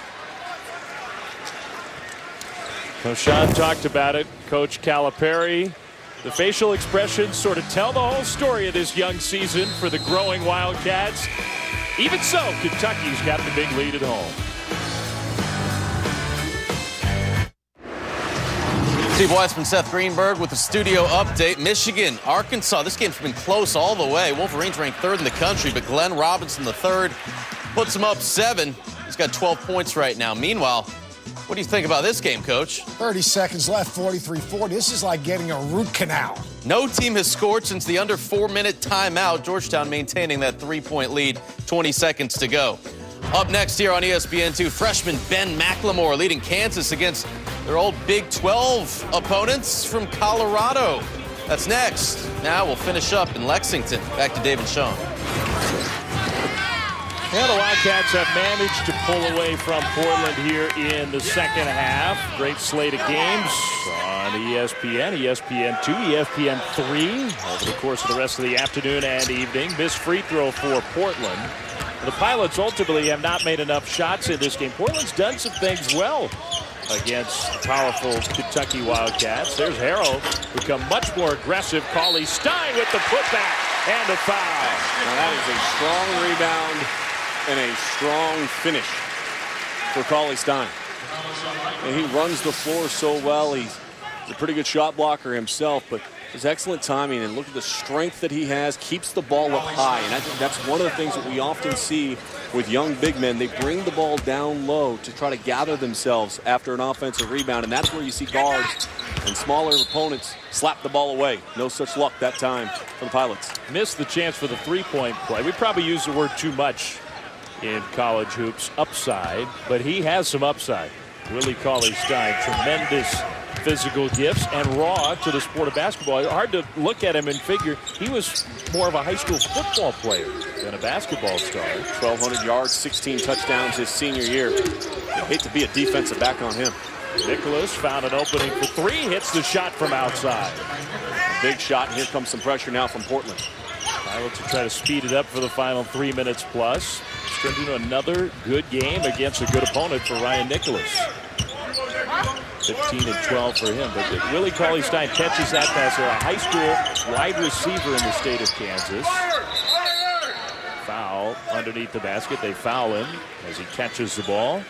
So Sean talked about it. Coach Calipari. The facial expressions sort of tell the whole story of this young season for the growing Wildcats. Even so, Kentucky's got the big lead at home. Steve Weissman, Seth Greenberg with the studio update. Michigan, Arkansas. This game's been close all the way. Wolverines ranked 3rd in the country, but Glenn Robinson, the 3rd, puts them up 7. He's got 12 points right now. Meanwhile, what do you think about this game, Coach? 30 seconds left, 43-40. This is like getting a root canal. No team has scored since the under 4-minute timeout. Georgetown maintaining that 3-point lead, 20 seconds to go. Up next here on ESPN2, freshman Ben McLemore leading Kansas against their old Big 12 opponents from Colorado. That's next. Now we'll finish up in Lexington. Back to Dave and Sean. Well, the Wildcats have managed to pull away from Portland here in the second half. Great slate of games on ESPN, ESPN2, ESPN3 over the course of the rest of the afternoon and evening. Missed free throw for Portland. The Pilots ultimately have not made enough shots in this game. Portland's done some things well against powerful Kentucky Wildcats. There's Harrell, become much more aggressive. Carly Stein with the putback. And a foul. Now that is a strong rebound and a strong finish for Cauley-Stein. And he runs the floor so well. He's a pretty good shot blocker himself, but his excellent timing, and look at the strength that he has, keeps the ball up high. And I think that's one of the things that we often see with young big men. They bring the ball down low to try to gather themselves after an offensive rebound, and that's where you see guards and smaller opponents slap the ball away. No such luck that time for the Pilots. Missed the chance for the three-point play. We probably use the word too much in college hoops, upside, but he has some upside. Willie Cauley-Stein, tremendous physical gifts and raw to the sport of basketball. Hard to look at him and figure he was more of a high school football player than a basketball star. 1,200 yards, 16 touchdowns his senior year. I hate to be a defensive back on him. Nicholas found an opening for three, hits the shot from outside. Big shot, and here comes some pressure now from Portland. Pilots will try to speed it up for the final 3 minutes plus. It's turned into another good game against a good opponent for Ryan Nicholas. 15 and 12 for him, but Willie Cauley-Stein catches that pass. They're a high school wide receiver in the state of Kansas. Foul underneath the basket. They foul him as he catches the ball.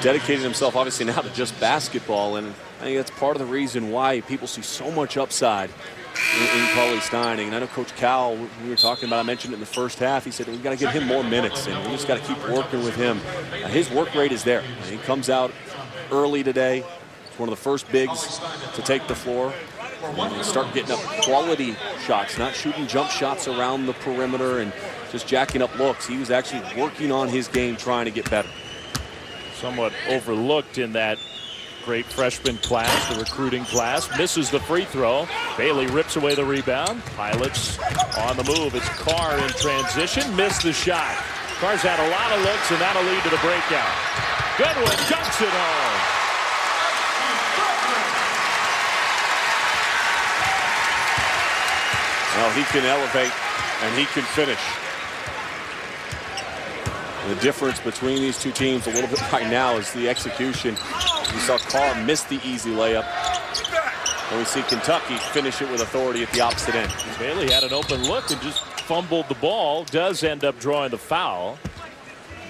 Dedicated himself obviously now to just basketball, and I think that's part of the reason why people see so much upside in Cauley-Stein. And I know Coach Cal, we were talking about, I mentioned it in the first half, he said we've got to give him more minutes and we just got to keep working with him. His work rate is there. He comes out early today. It's one of the first bigs to take the floor and start getting up quality shots, not shooting jump shots around the perimeter and just jacking up looks. He was actually working on his game, trying to get better. Somewhat overlooked in that great freshman class, the recruiting class. Misses the free throw. Bailey rips away the rebound. Pilots on the move. It's Carr in transition. Missed the shot. Carr's had a lot of looks, and that'll lead to the breakout. Goodwin dunks it home. Well, he can elevate and he can finish. The difference between these two teams a little bit right now is the execution. We saw Carr miss the easy layup. And we see Kentucky finish it with authority at the opposite end. Bailey had an open look and just fumbled the ball. Does end up drawing the foul.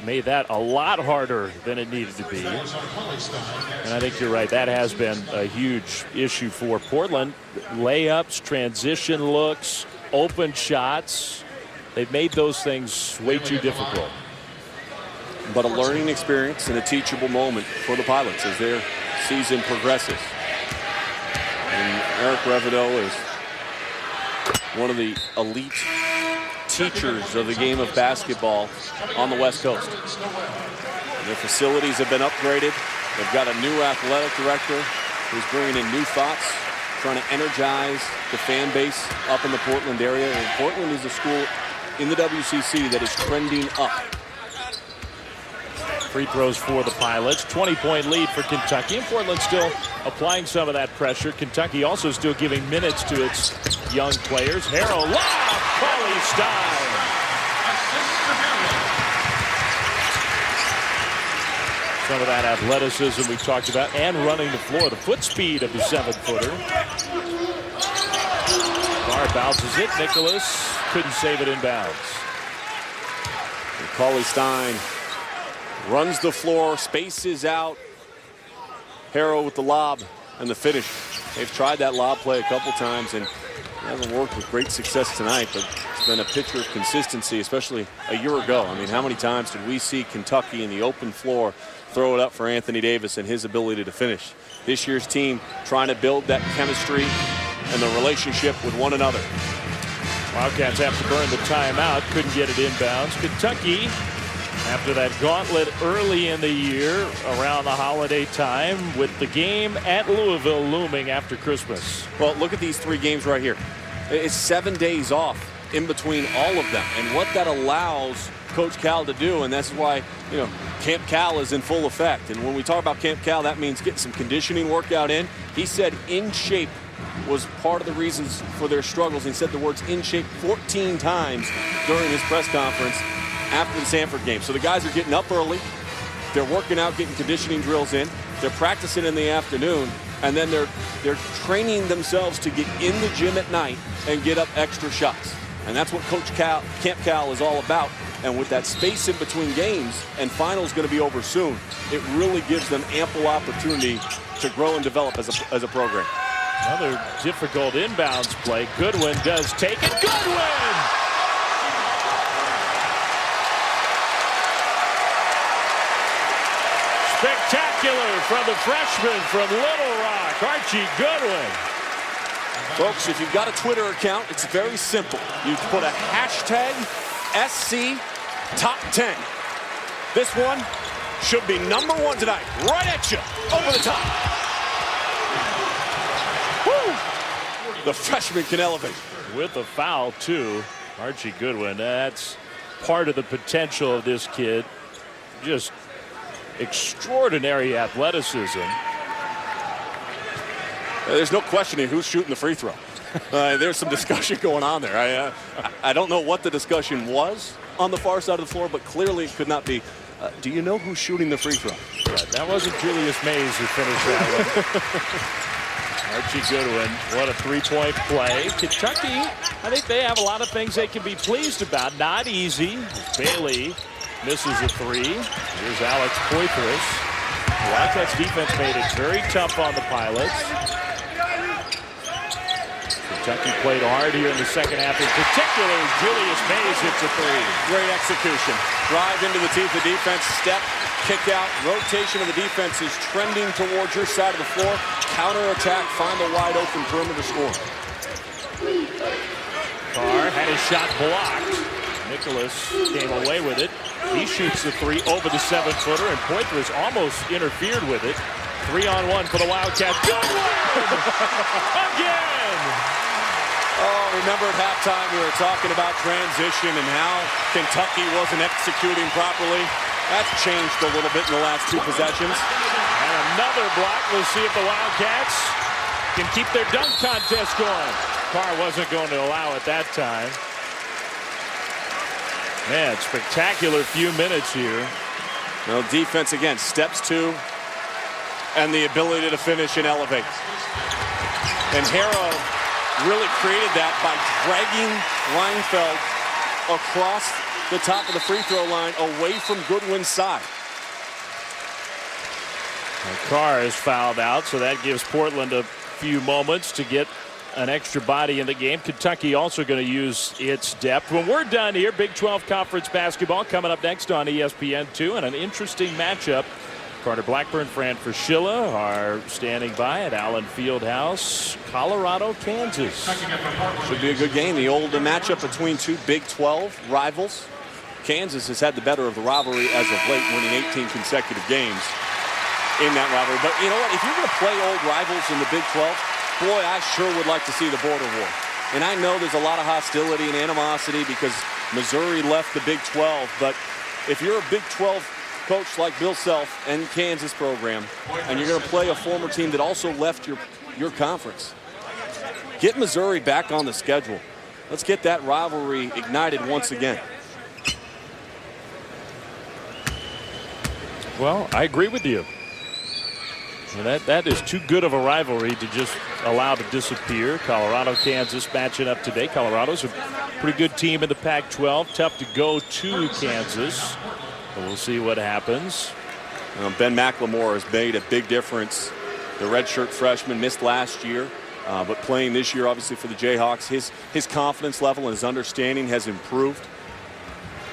Made that a lot harder than it needed to be. And I think you're right. That has been a huge issue for Portland. Layups, transition looks, open shots. They've made those things way too difficult. But a learning experience and a teachable moment for the Pilots as their season progresses. And Eric Revido is one of the elite teachers of the game of basketball on the West Coast. Their facilities have been upgraded. They've got a new athletic director who's bringing in new thoughts, trying to energize the fan base up in the Portland area. And Portland is a school in the WCC that is trending up. Free throws for the Pilots. 20-point lead for Kentucky. And Portland still applying some of that pressure. Kentucky also still giving minutes to its young players. Harrell, lob, Cauley-Stein. Some of that athleticism we talked about and running the floor. The foot speed of the 7-footer. Carr bounces it. Nicholas couldn't save it inbounds. Cauley-Stein runs the floor, spaces out. Harrow with the lob and the finish. They've tried that lob play a couple times and it hasn't worked with great success tonight, but it's been a picture of consistency, especially a year ago. I mean, how many times did we see Kentucky in the open floor throw it up for Anthony Davis and his ability to finish? This year's team trying to build that chemistry and the relationship with one another. Wildcats have to burn the timeout. Couldn't get it inbounds. Kentucky, after that gauntlet early in the year, around the holiday time, with the game at Louisville looming after Christmas. Well, look at these 3 games right here. It's 7 days off in between all of them. And what that allows Coach Cal to do, and that's why, you know, Camp Cal is in full effect. And when we talk about Camp Cal, that means getting some conditioning workout in. He said in shape was part of the reasons for their struggles. He said the words in shape 14 times during his press conference after the Sanford game. So the guys are getting up early. They're working out, getting conditioning drills in. They're practicing in the afternoon. and then they're training themselves to get in the gym at night and get up extra shots. And that's what Coach Camp Cal is all about. And with that space in between games and finals going to be over soon, it really gives them ample opportunity to grow and develop as a program. Another difficult inbounds play. Goodwin does take it. Goodwin! Spectacular from the freshman from Little Rock, Archie Goodwin. Folks, if you've got a Twitter account, it's very simple. You put a hashtag SC Top 10. This one should be #1 tonight. Right at you, over the top. Woo! The freshman can elevate. With a foul, too. Archie Goodwin, that's part of the potential of this kid. Just extraordinary athleticism. There's no questioning who's shooting the free throw. There's some discussion going on there. I don't know what the discussion was on the far side of the floor, but clearly it could not be. Do you know who's shooting the free throw? Yeah, that wasn't Julius Mays who finished that one. Archie Goodwin, what a three-point play. Kentucky, I think they have a lot of things they can be pleased about. Not easy. Bailey misses a three. Here's Alex Poitras. Wildcats defense made it very tough on the Pilots. Kentucky played hard here in the second half. In particular, Julius Mays hits a three. Great execution. Drive into the teeth of defense, step, kick out. Rotation of the defense is trending towards your side of the floor. Counter-attack, find the wide open perimeter score. Carr had his shot blocked. Nicholas came away with it. He shoots the three over the 7-footer, and Poitras almost interfered with it. 3-on-1 for the Wildcats. Goodwin! Again! Oh, remember at halftime we were talking about transition and how Kentucky wasn't executing properly. That's changed a little bit in the last two possessions. And another block. We'll see if the Wildcats can keep their dunk contest going. Carr wasn't going to allow it that time. Man, spectacular few minutes here. No defense again. Steps two, and the ability to finish and elevate. And Harrow really created that by dragging Reinfeld across the top of the free throw line away from Goodwin's side. And Carr is fouled out, so that gives Portland a few moments to get an extra body in the game. Kentucky also going to use its depth. When we're done here, Big 12 Conference basketball coming up next on ESPN2, and an interesting matchup. Carter Blackburn, Fran Fraschilla are standing by at Allen Fieldhouse. Colorado, Kansas. Should be a good game. The old matchup between two Big 12 rivals. Kansas has had the better of the rivalry as of late, winning 18 consecutive games in that rivalry. But you know what? If you're going to play old rivals in the Big 12, boy, I sure would like to see the border war. And I know there's a lot of hostility and animosity because Missouri left the Big 12. But if you're a Big 12 coach like Bill Self and Kansas program, and you're going to play a former team that also left your conference, get Missouri back on the schedule. Let's get that rivalry ignited once again. Well, I agree with you. That is too good of a rivalry to just allow to disappear. Colorado, Kansas matching up today. Colorado's a pretty good team in the Pac-12. Tough to go to Kansas. But we'll see what happens. Ben McLemore has made a big difference. The redshirt freshman missed last year, but playing this year, obviously, for the Jayhawks, his confidence level and his understanding has improved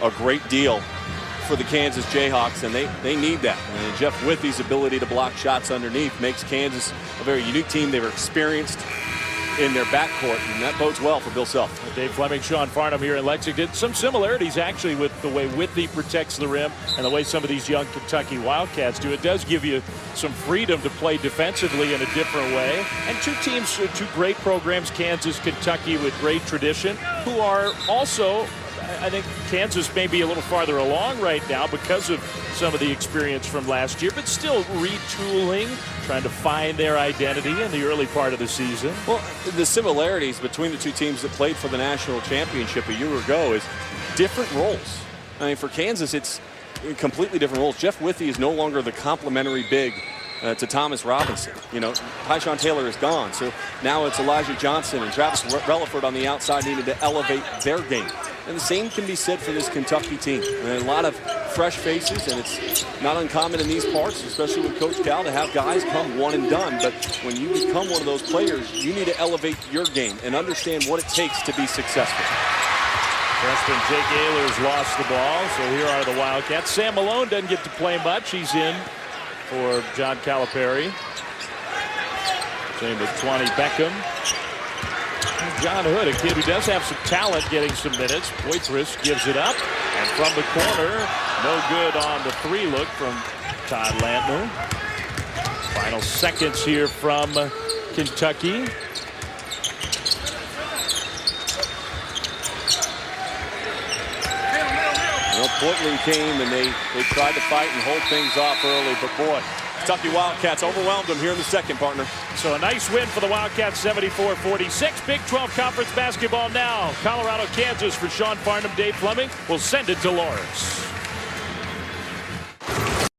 a great deal for the Kansas Jayhawks, and they need that. And Jeff Withey's ability to block shots underneath makes Kansas a very unique team. They were experienced in their backcourt, and that bodes well for Bill Self. Dave Fleming, Sean Farnham here in Lexington. Some similarities actually with the way Withey protects the rim and the way some of these young Kentucky Wildcats do. It does give you some freedom to play defensively in a different way. And two teams, two great programs, Kansas, Kentucky, with great tradition, who are also, I think Kansas may be a little farther along right now because of some of the experience from last year, but still retooling, trying to find their identity in the early part of the season. Well, the similarities between the two teams that played for the national championship a year ago is different roles. I mean, for Kansas, it's completely different roles. Jeff Withey is no longer the complimentary big to Thomas Robinson. You know, Tyshawn Taylor is gone, so now it's Elijah Johnson and Travis Relaford on the outside needed to elevate their game. And the same can be said for this Kentucky team. A lot of fresh faces, and it's not uncommon in these parts, especially with Coach Cal, to have guys come one and done. But when you become one of those players, you need to elevate your game and understand what it takes to be successful. Freshman Jake Ehlers lost the ball, so here are the Wildcats. Sam Malone doesn't get to play much. He's in for John Calipari. Same with Twanny Beckham. John Hood, a kid who does have some talent, getting some minutes. Poitras gives it up. And from the corner, no good on the 3 look from Todd Lantner. Final seconds here from Kentucky. Well, Portland came and they tried to fight and hold things off early, but boy, Kentucky Wildcats overwhelmed them here in the second, partner. So a nice win for the Wildcats, 74-46. Big 12 Conference basketball now. Colorado, Kansas for Sean Farnham, Dave Fleming. We'll send it to Lawrence.